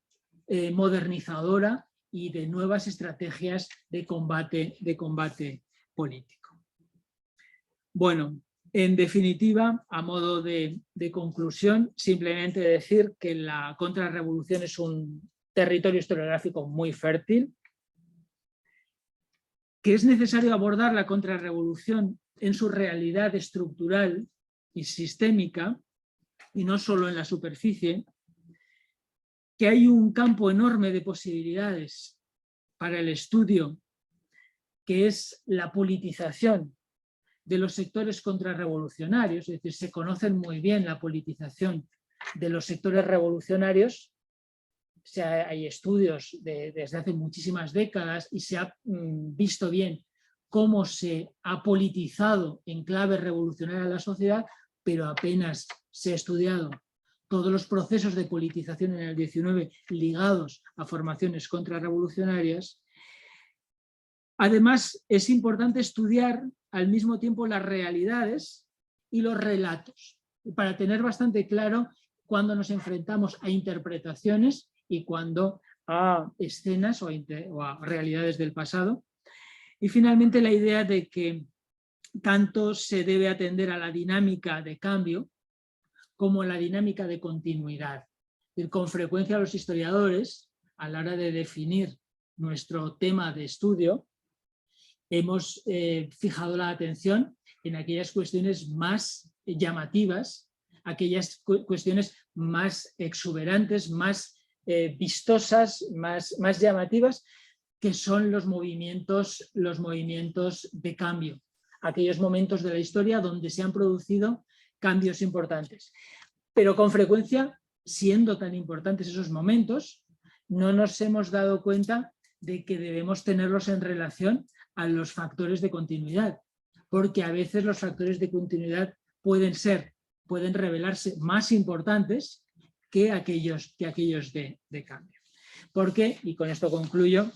modernizadora y de nuevas estrategias de combate político. Bueno, en definitiva, a modo de conclusión, simplemente decir que la contrarrevolución es un territorio historiográfico muy fértil, que es necesario abordar la contrarrevolución en su realidad estructural y sistémica, y no solo en la superficie, que hay un campo enorme de posibilidades para el estudio, que es la politización de los sectores contrarrevolucionarios, es decir, se conocen muy bien la politización de los sectores revolucionarios. Hay estudios desde hace muchísimas décadas y se ha visto bien cómo se ha politizado en clave revolucionaria la sociedad, pero apenas se ha estudiado todos los procesos de politización en el 19 ligados a formaciones contrarrevolucionarias. Además, es importante estudiar al mismo tiempo las realidades y los relatos, para tener bastante claro cuando nos enfrentamos a interpretaciones y cuando a escenas o a realidades del pasado. Y finalmente la idea de que tanto se debe atender a la dinámica de cambio como a la dinámica de continuidad. Es decir, con frecuencia los historiadores, a la hora de definir nuestro tema de estudio, hemos fijado la atención en aquellas cuestiones más llamativas, aquellas cuestiones más exuberantes, más vistosas, más llamativas, que son los movimientos de cambio, aquellos momentos de la historia donde se han producido cambios importantes. Pero con frecuencia, siendo tan importantes esos momentos, no nos hemos dado cuenta de que debemos tenerlos en relación a los factores de continuidad, porque a veces los factores de continuidad pueden revelarse más importantes que aquellos de cambio. Porque, y con esto concluyo,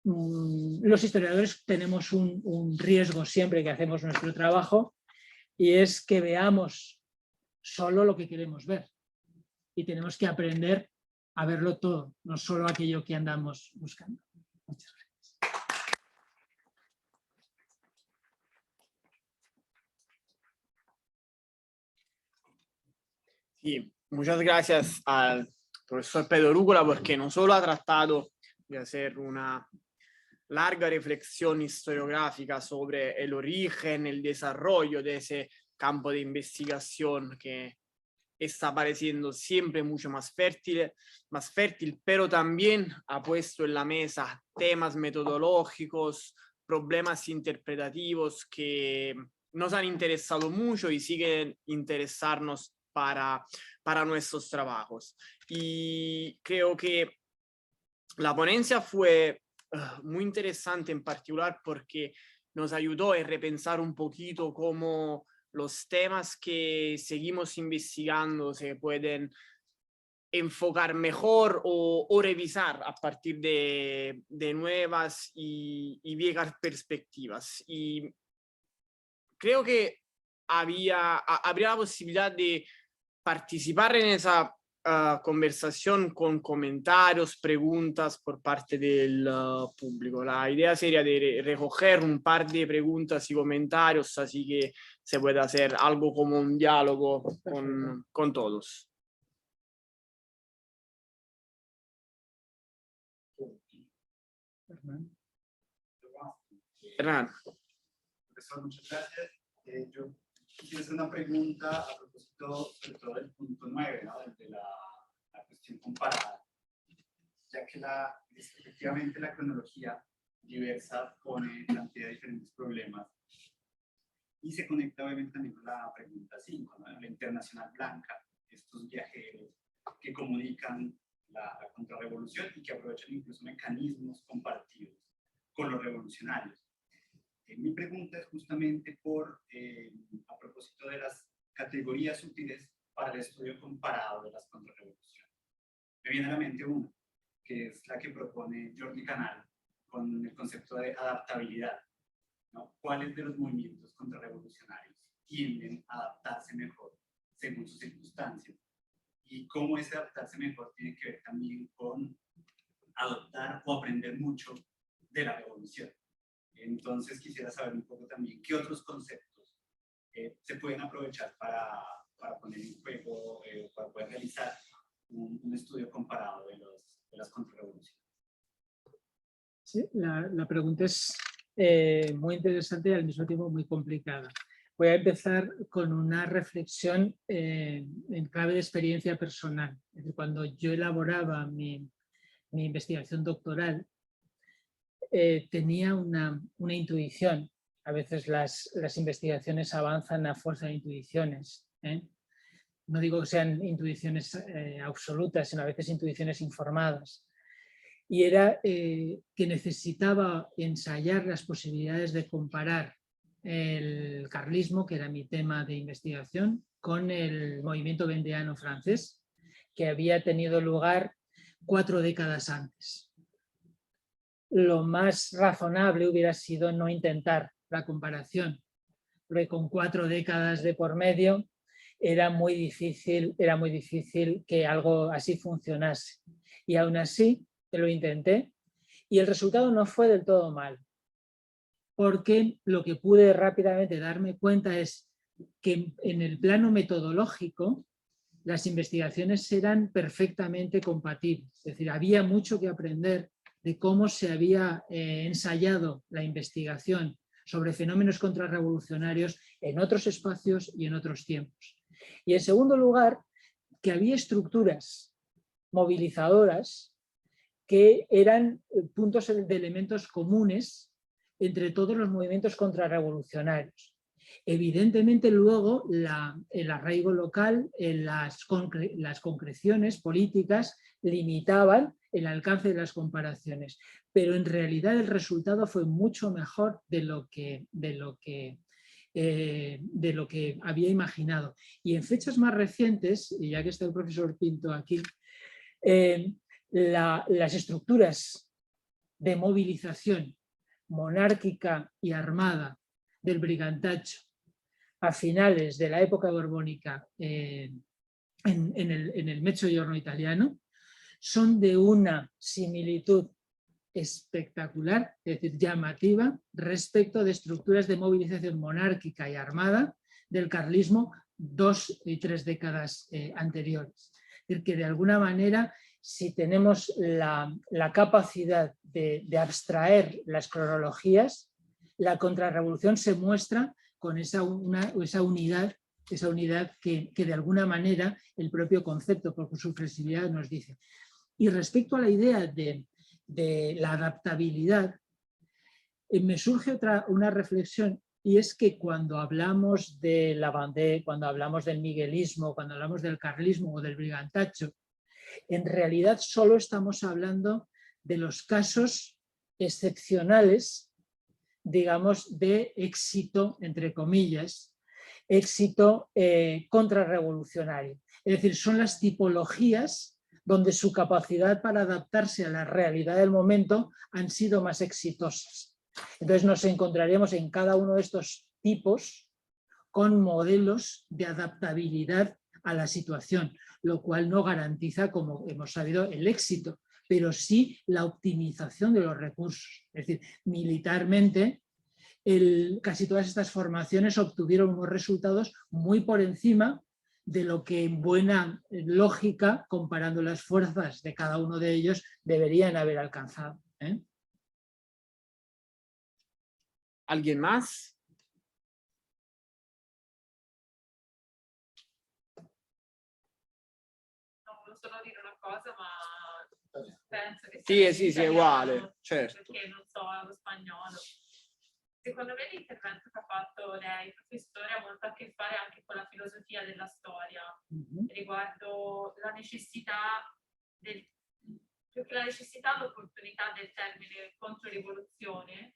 los historiadores tenemos un riesgo siempre que hacemos nuestro trabajo, y es que veamos solo lo que queremos ver. Y tenemos que aprender a verlo todo, no solo aquello que andamos buscando. Muchas gracias. Sí, muchas gracias al profesor Pedro Rúcula, porque no solo ha tratado de hacer una larga reflexión historiográfica sobre el origen, el desarrollo de ese campo de investigación que está pareciendo siempre mucho más fértil, pero también ha puesto en la mesa temas metodológicos, problemas interpretativos que nos han interesado mucho y siguen interesarnos para nuestros trabajos. Y creo que la ponencia fue muy interesante en particular porque nos ayudó a repensar un poquito cómo los temas que seguimos investigando se pueden enfocar mejor o revisar a partir de nuevas y viejas perspectivas. Y creo que habría la posibilidad de participar en esa conversación con comentarios, preguntas por parte del público. La idea sería de recoger un par de preguntas y comentarios, así que se puede hacer algo como un diálogo con todos. Hernán. Profesor, muchas gracias. Yo quisiera hacer una pregunta a propósito, sobre todo del punto 9, ¿no? De la cuestión comparada, ya que efectivamente la cronología diversa plantea diferentes problemas y se conecta obviamente también con la pregunta 5, ¿no? La internacional blanca, estos viajeros que comunican la contrarrevolución y que aprovechan incluso mecanismos compartidos con los revolucionarios. Mi pregunta es justamente a propósito de las categorías útiles para el estudio comparado de las contrarrevoluciones. Me viene a la mente una, que es la que propone Jordi Canal con el concepto de adaptabilidad, ¿no? ¿Cuáles de los movimientos contrarrevolucionarios tienden a adaptarse mejor según sus circunstancias? Y cómo ese adaptarse mejor tiene que ver también con adoptar o aprender mucho de la revolución. Entonces quisiera saber un poco también qué otros conceptos se pueden aprovechar para poner en juego, para poder realizar un estudio comparado de las contrarrevoluciones. Sí, la pregunta es muy interesante y al mismo tiempo muy complicada. Voy a empezar con una reflexión en clave de experiencia personal. Es decir, cuando yo elaboraba mi investigación doctoral, tenía una intuición. A veces las investigaciones avanzan a fuerza de intuiciones. No digo que sean intuiciones absolutas, sino a veces intuiciones informadas. Y era que necesitaba ensayar las posibilidades de comparar el carlismo, que era mi tema de investigación, con el movimiento vendeano francés, que había tenido lugar 4 décadas antes. Lo más razonable hubiera sido no intentar la comparación, porque con 4 décadas de por medio era muy difícil que algo así funcionase. Y aún así lo intenté y el resultado no fue del todo mal, porque lo que pude rápidamente darme cuenta es que en el plano metodológico las investigaciones eran perfectamente compatibles. Es decir, había mucho que aprender de cómo se había ensayado la investigación sobre fenómenos contrarrevolucionarios en otros espacios y en otros tiempos. Y en segundo lugar, que había estructuras movilizadoras que eran puntos de elementos comunes entre todos los movimientos contrarrevolucionarios. Evidentemente luego el arraigo local, las concreciones políticas limitaban el alcance de las comparaciones, pero en realidad el resultado fue mucho mejor de lo que había imaginado. Y en fechas más recientes, y ya que está el profesor Pinto aquí, las estructuras de movilización monárquica y armada del brigantacho a finales de la época borbónica en el Mezzogiorno italiano son de una similitud espectacular, es decir, llamativa, respecto de estructuras de movilización monárquica y armada del carlismo 2 y 3 décadas anteriores. Es decir, que de alguna manera, si tenemos la capacidad de abstraer las cronologías, la contrarrevolución se muestra con esa unidad que de alguna manera el propio concepto, por su flexibilidad, nos dice. Y respecto a la idea de la adaptabilidad, me surge una reflexión, y es que cuando hablamos de la Vendée, cuando hablamos del miguelismo, cuando hablamos del carlismo o del brigantacho, en realidad solo estamos hablando de los casos excepcionales, digamos, de éxito, entre comillas, éxito contrarrevolucionario. Es decir, son las tipologías donde su capacidad para adaptarse a la realidad del momento han sido más exitosas. Entonces nos encontraremos en cada uno de estos tipos con modelos de adaptabilidad a la situación, lo cual no garantiza, como hemos sabido, el éxito, pero sí la optimización de los recursos. Es decir, militarmente, casi todas estas formaciones obtuvieron unos resultados muy por encima de lo que en buena lógica, comparando las fuerzas de cada uno de ellos, deberían haber alcanzado. ¿Alguien más? Volevo solo dire una cosa, ma penso che Sì, sia sì, sì, è italiano, uguale, certo. perché non so lo spagnolo. Secondo me l'intervento che ha fatto lei, professore, ha molto a che fare anche con la filosofia della storia, riguardo la necessità più che la necessità, l'opportunità del termine controrivoluzione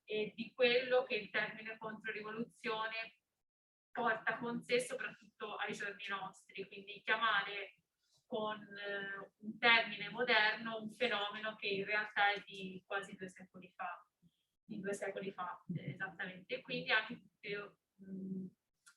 e di quello che il termine controrivoluzione porta con sé soprattutto ai giorni nostri, quindi chiamare con un termine moderno un fenomeno che in realtà è di quasi 2 secoli fa, esattamente, e quindi anche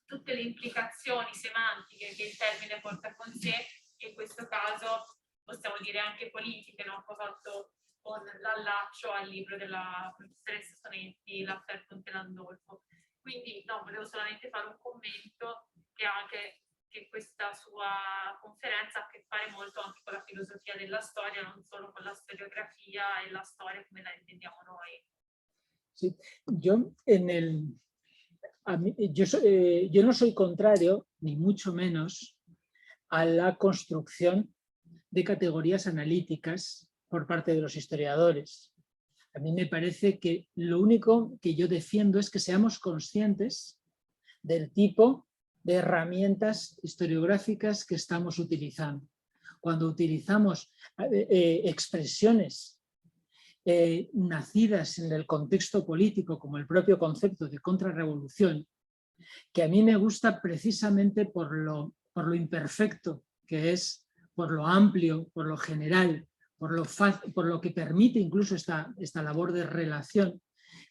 tutte le implicazioni semantiche che il termine porta con sé, e in questo caso possiamo dire anche politiche, no? Ho fatto con l'allaccio al libro della professoressa Sonetti, L'Affaire Ponte Landolfo. Quindi no, volevo solamente fare un commento che che questa sua conferenza ha a che fare molto anche con la filosofia della storia, non solo con la storiografia e la storia come la intendiamo noi. Sí, yo no soy contrario, ni mucho menos, a la construcción de categorías analíticas por parte de los historiadores. A mí me parece que lo único que yo defiendo es que seamos conscientes del tipo de herramientas historiográficas que estamos utilizando. Cuando utilizamos expresiones nacidas en el contexto político, como el propio concepto de contrarrevolución, que a mí me gusta precisamente por lo imperfecto que es, por lo amplio, por lo general, por lo que permite incluso esta labor de relación,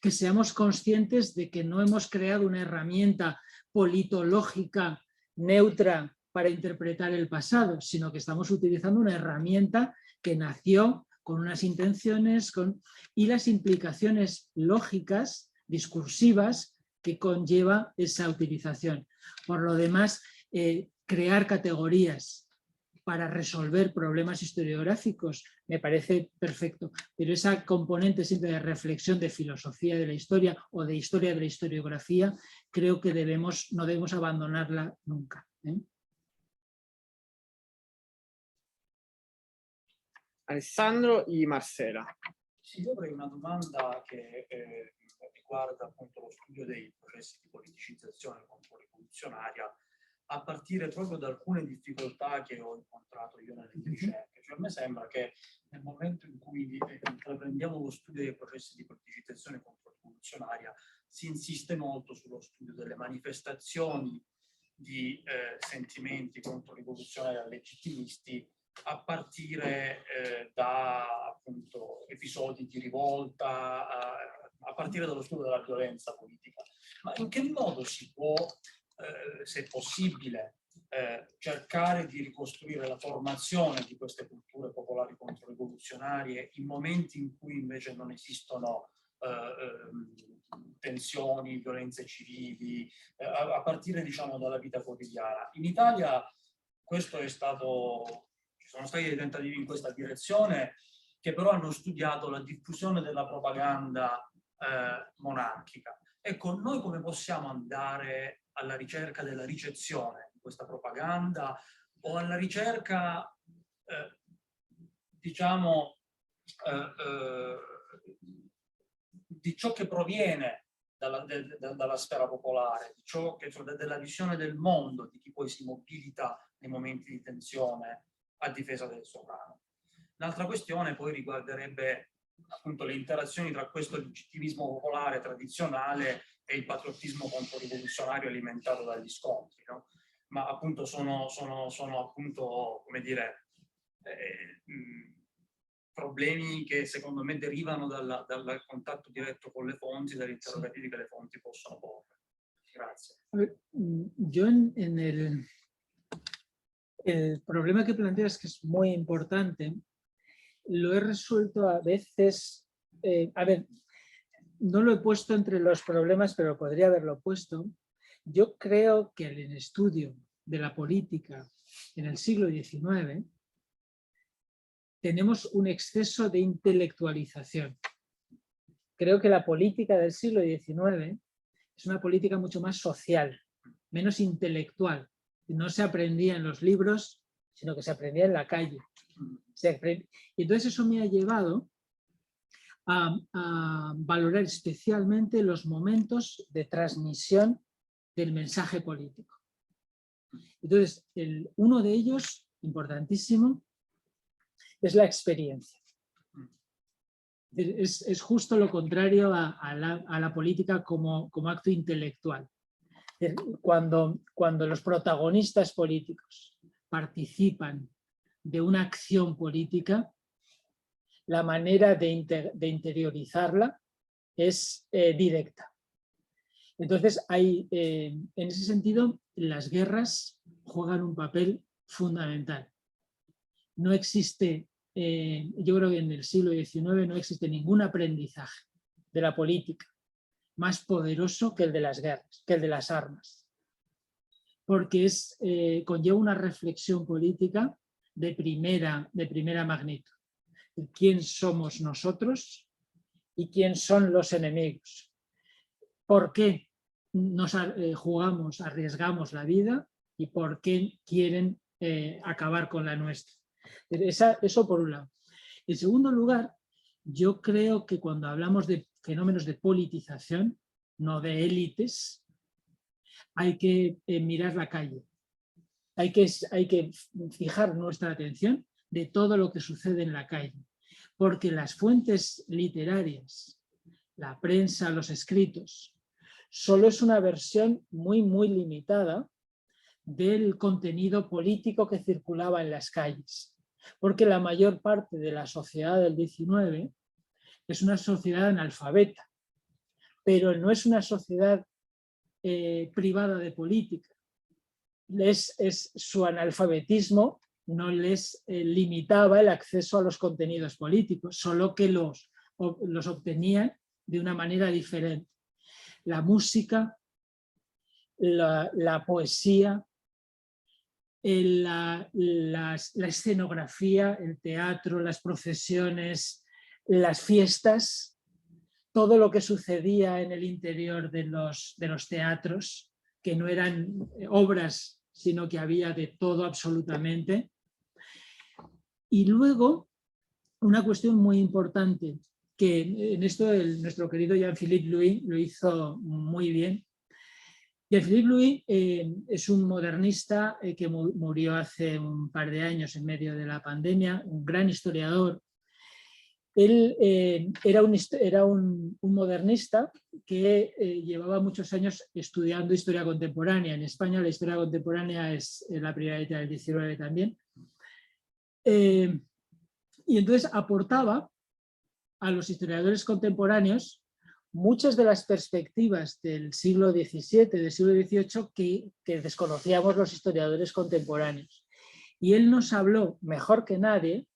que seamos conscientes de que no hemos creado una herramienta politológica neutra para interpretar el pasado, sino que estamos utilizando una herramienta que nació con unas intenciones y las implicaciones lógicas, discursivas, que conlleva esa utilización. Por lo demás, crear categorías para resolver problemas historiográficos me parece perfecto, pero esa componente siempre de reflexión de filosofía de la historia o de historia de la historiografía, creo que no debemos abandonarla nunca. Alessandro y Marcela. Sì, io avrei una domanda che riguarda appunto lo studio dei processi di politicizzazione controrivoluzionaria, a partire proprio da alcune difficoltà che ho incontrato io nelle mie ricerche. Cioè, a me sembra che nel momento in cui intraprendiamo lo studio dei processi di politicizzazione controrivoluzionaria si insiste molto sullo studio delle manifestazioni di sentimenti controrivoluzionari e legittimisti, a partire da appunto episodi di rivolta, a partire dallo studio della violenza politica. Ma in che modo si può, se è possibile, cercare di ricostruire la formazione di queste culture popolari controrivoluzionarie in momenti in cui invece non esistono tensioni, violenze civili, a partire diciamo dalla vita quotidiana? In Italia questo è stato... Ci sono stati dei tentativi in questa direzione che però hanno studiato la diffusione della propaganda monarchica. Ecco, noi come possiamo andare alla ricerca della ricezione di questa propaganda o alla ricerca, diciamo, di ciò che proviene dalla sfera popolare, di ciò che, della visione del mondo, di chi poi si mobilita nei momenti di tensione a difesa del sovrano. L'altra questione poi riguarderebbe appunto le interazioni tra questo legittimismo popolare tradizionale e il patriottismo controrivoluzionario alimentato dagli scontri, no? Ma appunto sono appunto, come dire, problemi che secondo me derivano dal contatto diretto con le fonti, dagli interrogativi che le fonti possono porre. Grazie. Yo el problema que planteas, que es muy importante, lo he resuelto a veces, a ver, no lo he puesto entre los problemas, pero podría haberlo puesto. Yo creo que en el estudio de la política en el siglo XIX tenemos un exceso de intelectualización. Creo que la política del siglo XIX es una política mucho más social, menos intelectual. No se aprendía en los libros, sino que se aprendía en la calle. Y entonces eso me ha llevado a valorar especialmente los momentos de transmisión del mensaje político. Entonces, uno de ellos, importantísimo, es la experiencia. Es justo lo contrario a la política como acto intelectual. Cuando los protagonistas políticos participan de una acción política, la manera de interiorizarla es directa. Entonces, en ese sentido, las guerras juegan un papel fundamental. No existe, yo creo que en el siglo XIX no existe ningún aprendizaje de la política más poderoso que el de las guerras, que el de las armas. porque conlleva una reflexión política de primera magnitud. ¿Quién somos nosotros y quién son los enemigos? ¿Por qué nos jugamos, arriesgamos la vida y por qué quieren acabar con la nuestra? Eso por un lado. En segundo lugar, yo creo que cuando hablamos de fenómenos de politización, no de élites, hay que mirar la calle. Hay que fijar nuestra atención de todo lo que sucede en la calle. Porque las fuentes literarias, la prensa, los escritos, solo es una versión muy, muy limitada del contenido político que circulaba en las calles. Porque la mayor parte de la sociedad del XIX es una sociedad analfabeta, pero no es una sociedad privada de política. Su analfabetismo no les limitaba el acceso a los contenidos políticos, solo que los obtenían de una manera diferente. La música, la poesía, la escenografía, el teatro, las procesiones, las fiestas, todo lo que sucedía en el interior de los teatros, que no eran obras, sino que había de todo absolutamente. Y luego, una cuestión muy importante, que en esto nuestro querido Jean-Philippe Louis lo hizo muy bien. Jean-Philippe Louis es un modernista que murió hace un par de años en medio de la pandemia, un gran historiador. Él era un modernista que llevaba muchos años estudiando historia contemporánea. En España la historia contemporánea es la primera mitad del XIX también. Y entonces aportaba a los historiadores contemporáneos muchas de las perspectivas del siglo XVII, del siglo XVIII que desconocíamos los historiadores contemporáneos. Y él nos habló mejor que nadie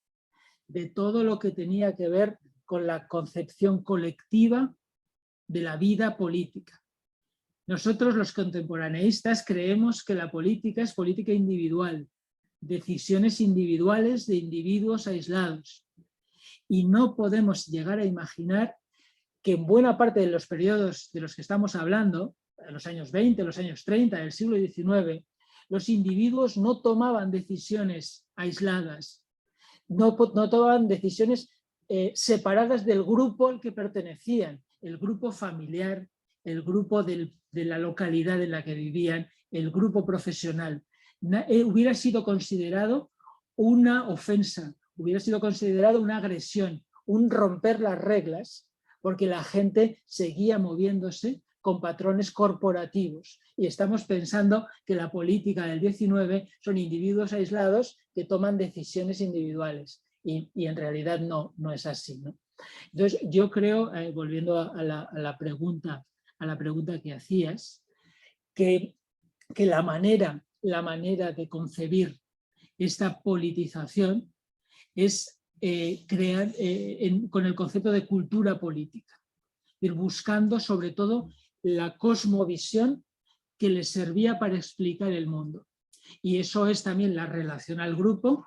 de todo lo que tenía que ver con la concepción colectiva de la vida política. Nosotros los contemporaneístas creemos que la política es política individual, decisiones individuales de individuos aislados. Y no podemos llegar a imaginar que en buena parte de los periodos de los que estamos hablando, en los años 20, los años 30, del siglo XIX, los individuos no tomaban decisiones aisladas, no tomaban decisiones separadas del grupo al que pertenecían, el grupo familiar, el grupo de la localidad en la que vivían, el grupo profesional. Hubiera sido considerado una ofensa, hubiera sido considerado una agresión, un romper las reglas, porque la gente seguía moviéndose con patrones corporativos. Y estamos pensando que la política del XIX son individuos aislados que toman decisiones individuales. Y en realidad no es así, ¿no? Entonces yo creo, volviendo a la pregunta que hacías, que la manera de concebir esta politización es crear con el concepto de cultura política, ir buscando sobre todo la cosmovisión que les servía para explicar el mundo. Y eso es también la relación al grupo,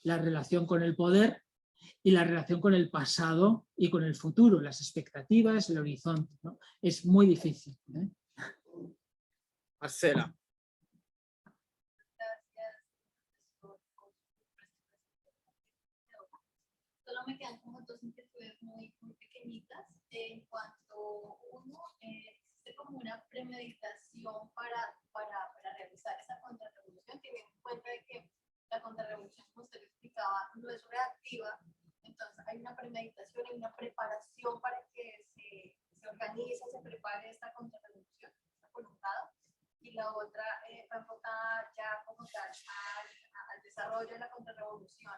la relación con el poder y la relación con el pasado y con el futuro, las expectativas, el horizonte, ¿no? Es muy difícil, ¿eh? Marcela. Solo me quedan como dos inquietudes muy pequeñitas. En cuanto uno, existe como una premeditación para realizar esa contrarrevolución, teniendo en cuenta de que la contrarrevolución, como usted explicaba, no es reactiva. Entonces hay una premeditación y una preparación para que se organice, se prepare esta contrarrevolución, por un lado. Y la otra va enfocada ya como tal al desarrollo de la contrarrevolución.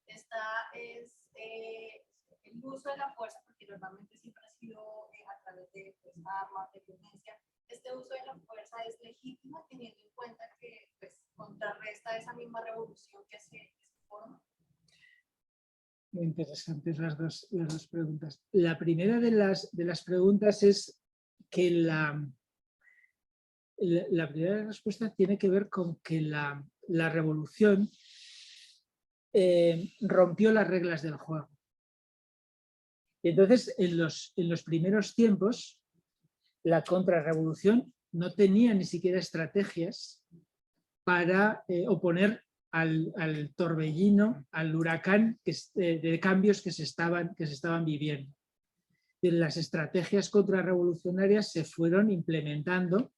Esta es el uso de la fuerza, porque normalmente siempre ha sido a través de armas, de violencia. Este uso de la fuerza es legítimo, teniendo en cuenta que pues, contrarresta esa misma revolución que se forma. Muy interesantes las dos preguntas. La primera de las preguntas es que La primera respuesta tiene que ver con que la revolución rompió las reglas del juego. Y entonces, en los primeros tiempos, la contrarrevolución no tenía ni siquiera estrategias para oponer al torbellino, al huracán de cambios que se estaban viviendo. Las estrategias contrarrevolucionarias se fueron implementando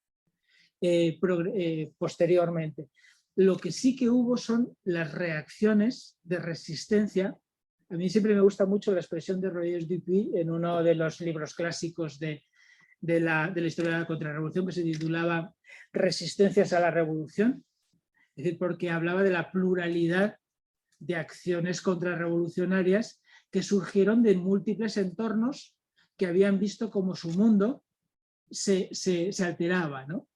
posteriormente. Lo que sí que hubo son las reacciones de resistencia. A mí siempre me gusta mucho la expresión de Roger Dupuy en uno de los libros clásicos de la historia de la contrarrevolución, que se titulaba Resistencias a la Revolución, es decir, porque hablaba de la pluralidad de acciones contrarrevolucionarias que surgieron de múltiples entornos que habían visto cómo su mundo se alteraba, ¿no?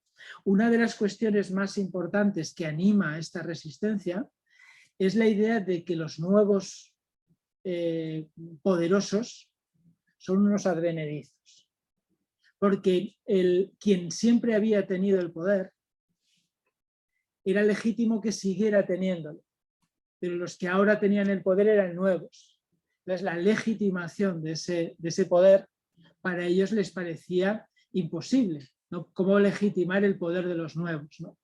Una de las cuestiones más importantes que anima a esta resistencia es la idea de que los nuevos poderosos son unos advenedizos. Porque quien siempre había tenido el poder era legítimo que siguiera teniéndolo, pero los que ahora tenían el poder eran nuevos. Entonces la legitimación de ese poder para ellos les parecía imposible, ¿no? ¿Cómo legitimar el poder de los nuevos, ¿no?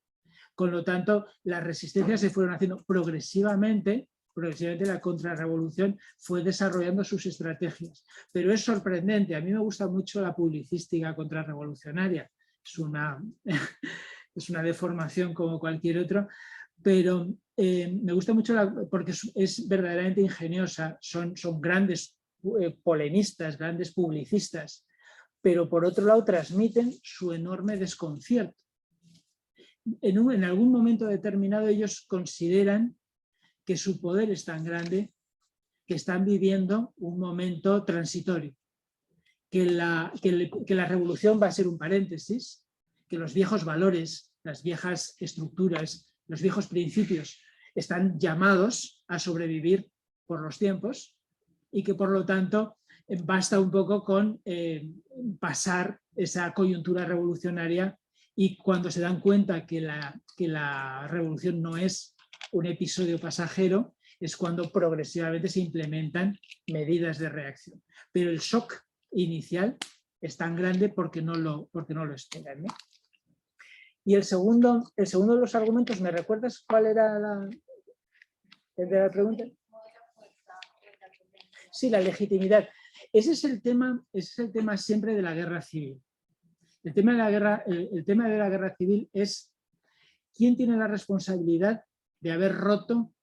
Con lo tanto, las resistencias se fueron haciendo progresivamente la contrarrevolución fue desarrollando sus estrategias. Pero es sorprendente, a mí me gusta mucho la publicística contrarrevolucionaria, es una deformación como cualquier otro, pero me gusta mucho porque es verdaderamente ingeniosa, son grandes polemistas, grandes publicistas, pero por otro lado transmiten su enorme desconcierto. En algún momento determinado ellos consideran que su poder es tan grande que están viviendo un momento transitorio, que la revolución va a ser un paréntesis, que los viejos valores, las viejas estructuras, los viejos principios están llamados a sobrevivir por los tiempos y que por lo tanto basta un poco con pasar esa coyuntura revolucionaria y cuando se dan cuenta que la revolución no es un episodio pasajero, es cuando progresivamente se implementan medidas de reacción. Pero el shock inicial es tan grande porque no lo esperan, ¿no? Y el segundo de los argumentos, ¿me recuerdas cuál era el de la pregunta? Sí, la legitimidad. Ese es el tema siempre de la guerra civil. El tema de la guerra civil es quién tiene la responsabilidad de haber roto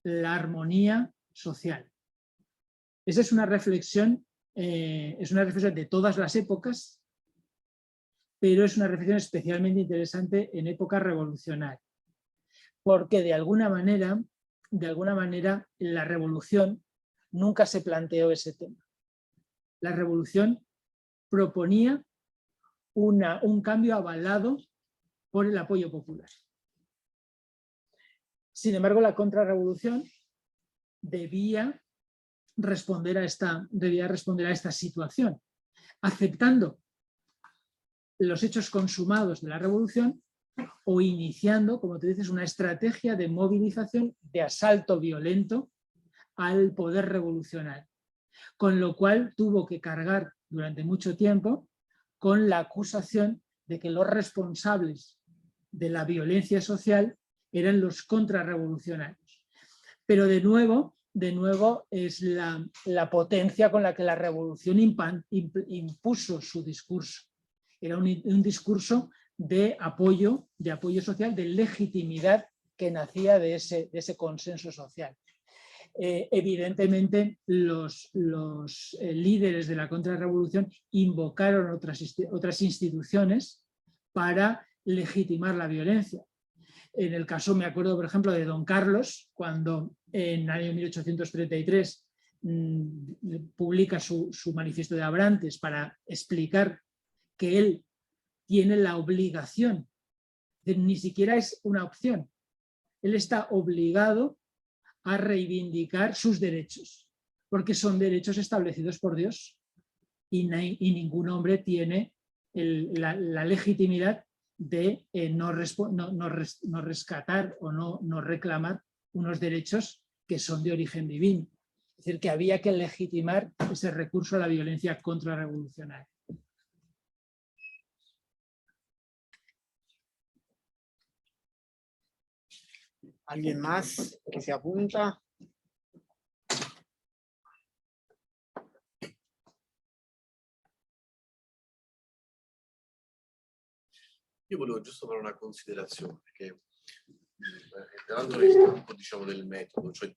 la armonía social. Esa es una reflexión de todas las épocas, pero es una reflexión especialmente interesante en época revolucionaria, porque de alguna manera la revolución nunca se planteó ese tema. La revolución proponía un cambio avalado por el apoyo popular. Sin embargo, la contrarrevolución debía responder a esta situación, aceptando los hechos consumados de la revolución o iniciando, como tú dices, una estrategia de movilización, de asalto violento al poder revolucionario. Con lo cual tuvo que cargar durante mucho tiempo con la acusación de que los responsables de la violencia social eran los contrarrevolucionarios. Pero de nuevo es la potencia con la que la revolución impuso su discurso. Era un discurso de apoyo social, de legitimidad que nacía de ese consenso social. Evidentemente los líderes de la contrarrevolución invocaron otras instituciones para legitimar la violencia. En el caso, me acuerdo, por ejemplo, de Don Carlos, cuando en el año 1833 publica su manifiesto de Abrantes para explicar que él tiene la obligación, ni siquiera es una opción, él está obligado a reivindicar sus derechos, porque son derechos establecidos por Dios y ningún hombre tiene la legitimidad de no rescatar o no reclamar unos derechos que son de origen divino. Es decir, que había que legitimar ese recurso a la violencia contrarrevolucionaria. ¿Alguien más que se apunta? Io volevo giusto fare una considerazione, che entrando nel campo, diciamo, del metodo, cioè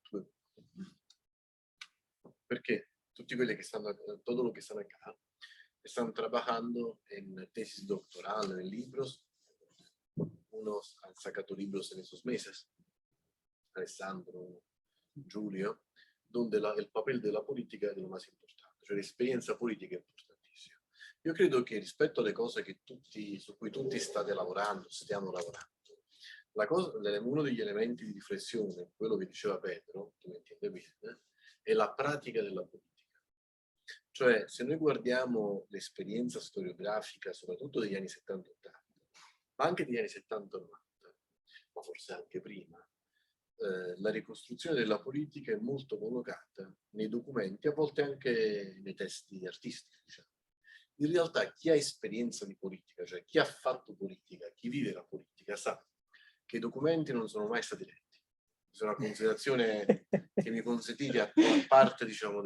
perché tutti quelli que están, todos los que están acá, están trabajando en tesis doctoral, en libros. Unos han sacado libros en esos meses, Alessandro, Giulio, donde el papel de la politica è lo más importante, cioè l'esperienza politica è importantissima. Io credo che rispetto alle cose che su cui tutti stiamo lavorando, uno degli elementi di riflessione, quello che diceva Pedro, tu mi entiende bene, è la pratica della politica. Cioè, se noi guardiamo l'esperienza storiografica, soprattutto degli anni 70-80, ma anche degli anni 70-90, ma forse anche prima, la ricostruzione della politica è molto collocata nei documenti, a volte anche nei testi artistici, diciamo. In realtà chi ha esperienza di politica, cioè chi ha fatto politica, chi vive la politica, sa che i documenti non sono mai stati letti. Questa è una considerazione che mi consentite a parte, diciamo,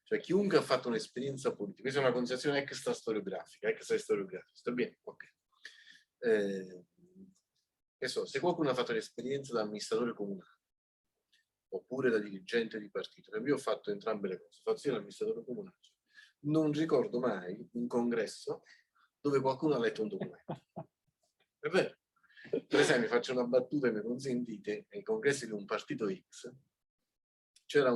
cioè chiunque ha fatto un'esperienza politica, questa è una considerazione extra storiografica, sta bene? Ok. Se qualcuno ha fatto l'esperienza da amministratore comunale oppure da dirigente di partito, perché io ho fatto entrambe le cose, ho fatto sia l'amministratore comunale, non ricordo mai un congresso dove qualcuno ha letto un documento. È vero. Per esempio, faccio una battuta e mi consentite, ai congressi di un partito X c'era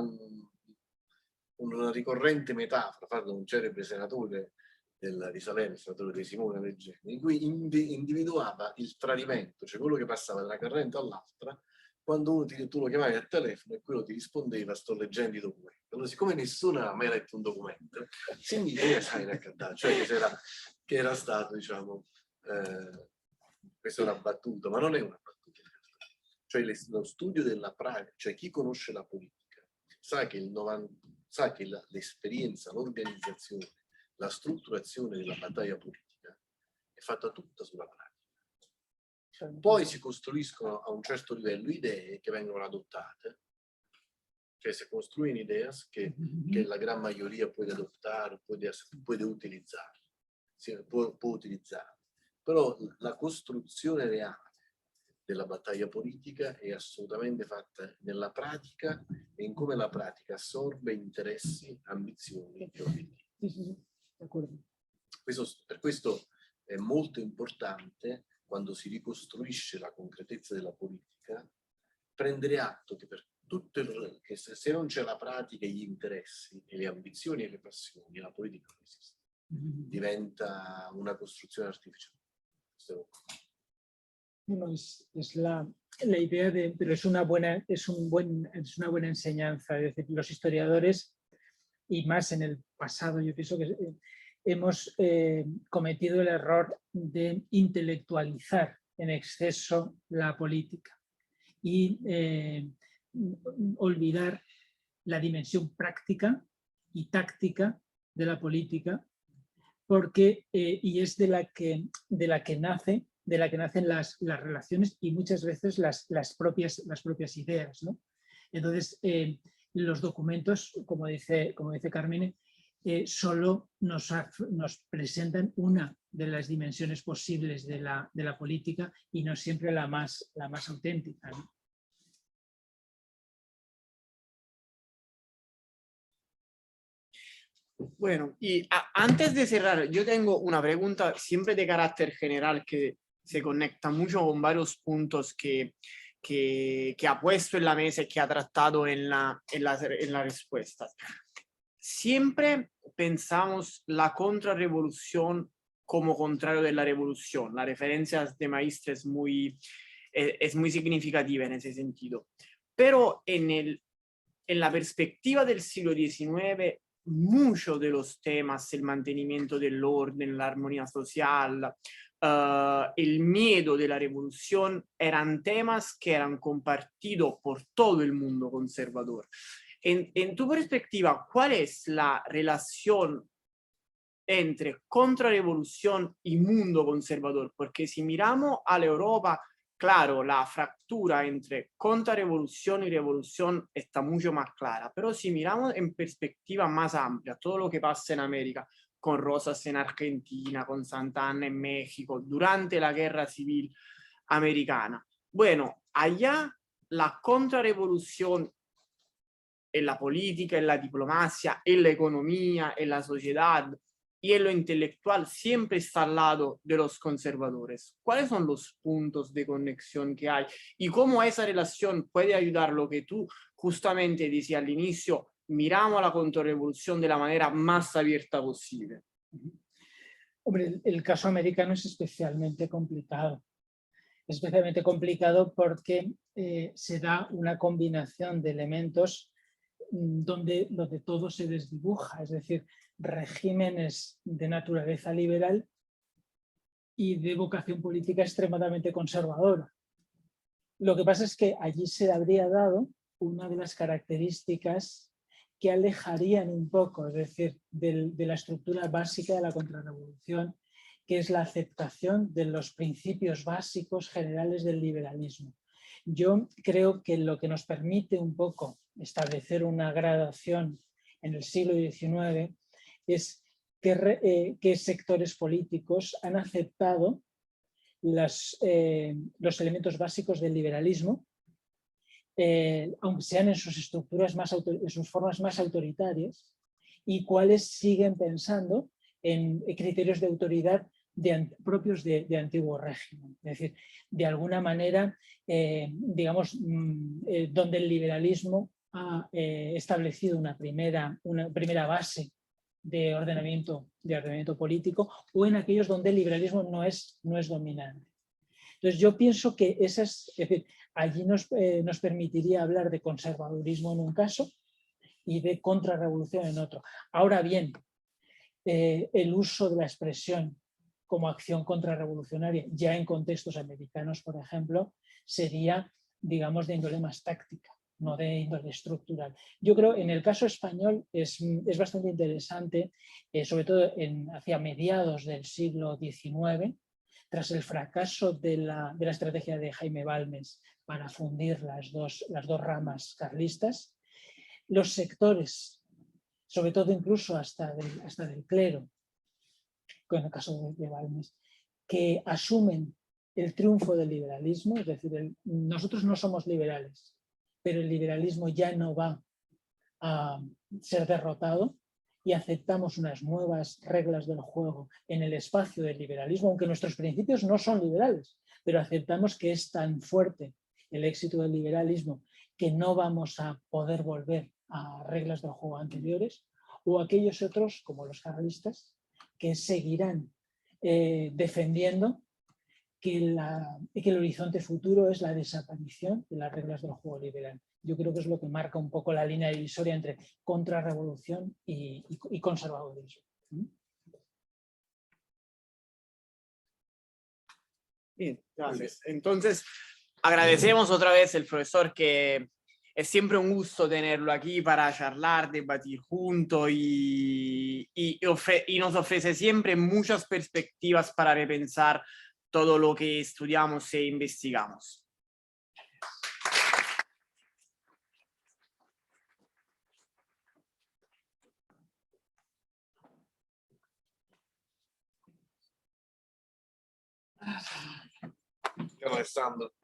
una ricorrente metafora fatta da un celebre senatore di Salerno, il senatore De Simone Leggeri, in cui individuava il tradimento, cioè quello che passava da una corrente all'altra, quando tu lo chiamavi al telefono e quello ti rispondeva: sto leggendo i documenti. Allora, siccome nessuno aveva mai letto un documento, si inizia a raccontare, cioè che era stato, diciamo, questa è una battuta, ma non è una battuta. Cioè lo studio della pratica, cioè chi conosce la politica, sa che l'esperienza, l'organizzazione, la strutturazione della battaglia politica è fatta tutta sulla pratica. Poi si costruiscono a un certo livello idee che vengono adottate, cioè si costruiscono idee che la gran maggioria può adottare, può utilizzare, può utilizzare. Però la costruzione reale della battaglia politica è assolutamente fatta nella pratica e in come la pratica assorbe interessi, ambizioni e obiettivi. Per questo è molto importante, quando si ricostruisce la concretezza della politica, prendere atto che per che se non c'è la pratica e gli interessi e le ambizioni e le passioni, la politica non esiste. Diventa una costruzione artificiale. Bueno, es la idea de, pero es una buena enseñanza. Es decir, los historiadores, y más en el pasado, yo pienso que hemos cometido el error de intelectualizar en exceso la política y olvidar la dimensión práctica y táctica de la política, porque y es de la que nacen las relaciones y muchas veces las propias ideas, ¿no? Entonces, los documentos, como dice Carmine, solo nos presentan una de las dimensiones posibles de la política y no siempre la más auténtica, ¿no? Bueno, y antes de cerrar, yo tengo una pregunta siempre de carácter general que se conecta mucho con varios puntos que ha puesto en la mesa y que ha tratado en la respuesta. Siempre pensamos la contrarrevolución como contrario de la revolución. La referencia de Maistre es muy significativa en ese sentido. Pero en la perspectiva del siglo XIX, muchos de los temas, el mantenimiento del orden, la armonía social, el miedo de la revolución eran temas que eran compartidos por todo el mundo conservador. En tu perspectiva, ¿cuál es la relación entre contrarrevolución y mundo conservador? Porque si miramos a la Europa, claro, la fractura entre contrarrevolución y revolución está mucho más clara, pero si miramos en perspectiva más amplia, todo lo que pasa en América, con Rosas en Argentina, con Santa Anna en México, durante la guerra civil americana, bueno, allá la contrarrevolución en la política, en la diplomacia, en la economía, en la sociedad y en lo intelectual siempre está al lado de los conservadores. ¿Cuáles son los puntos de conexión que hay? Y cómo esa relación puede ayudar lo que tú justamente decías al inicio, miramos a la contrarrevolución de la manera más abierta posible. Hombre, el caso americano es especialmente complicado. Especialmente complicado porque se da una combinación de elementos donde todo se desdibuja, es decir, regímenes de naturaleza liberal y de vocación política extremadamente conservadora. Lo que pasa es que allí se habría dado una de las características que alejarían un poco, es decir, de la estructura básica de la contrarrevolución, que es la aceptación de los principios básicos generales del liberalismo. Yo creo que lo que nos permite un poco establecer una gradación en el siglo XIX es que sectores políticos han aceptado los elementos básicos del liberalismo, aunque sean en sus estructuras en sus formas más autoritarias, y cuáles siguen pensando en criterios de autoridad propios de antiguo régimen. Es decir, de alguna manera, digamos, donde el liberalismo ha establecido una primera base de ordenamiento político, o en aquellos donde el liberalismo no es dominante. Entonces yo pienso que es decir, allí nos permitiría hablar de conservadurismo en un caso y de contrarrevolución en otro. Ahora bien, el uso de la expresión como acción contrarrevolucionaria, ya en contextos americanos, por ejemplo, sería, digamos, de índole más táctica, no de índole estructural. Yo creo en el caso español es bastante interesante, sobre todo hacia mediados del siglo XIX, tras el fracaso de la estrategia de Jaime Balmes para fundir las dos ramas carlistas, los sectores, sobre todo incluso hasta del clero, con el caso de Balmes, que asumen el triunfo del liberalismo, es decir, nosotros no somos liberales, pero el liberalismo ya no va a ser derrotado y aceptamos unas nuevas reglas del juego en el espacio del liberalismo, aunque nuestros principios no son liberales, pero aceptamos que es tan fuerte el éxito del liberalismo que no vamos a poder volver a reglas del juego anteriores, o aquellos otros, como los carlistas, que seguirán defendiendo que el horizonte futuro es la desaparición de las reglas del juego liberal. Yo creo que es lo que marca un poco la línea divisoria entre contrarrevolución y conservadurismo. Bien, gracias. Entonces, agradecemos otra vez al profesor, que es siempre un gusto tenerlo aquí para charlar, debatir juntos y nos ofrece siempre muchas perspectivas para repensar todo lo que estudiamos e investigamos. Alessandro.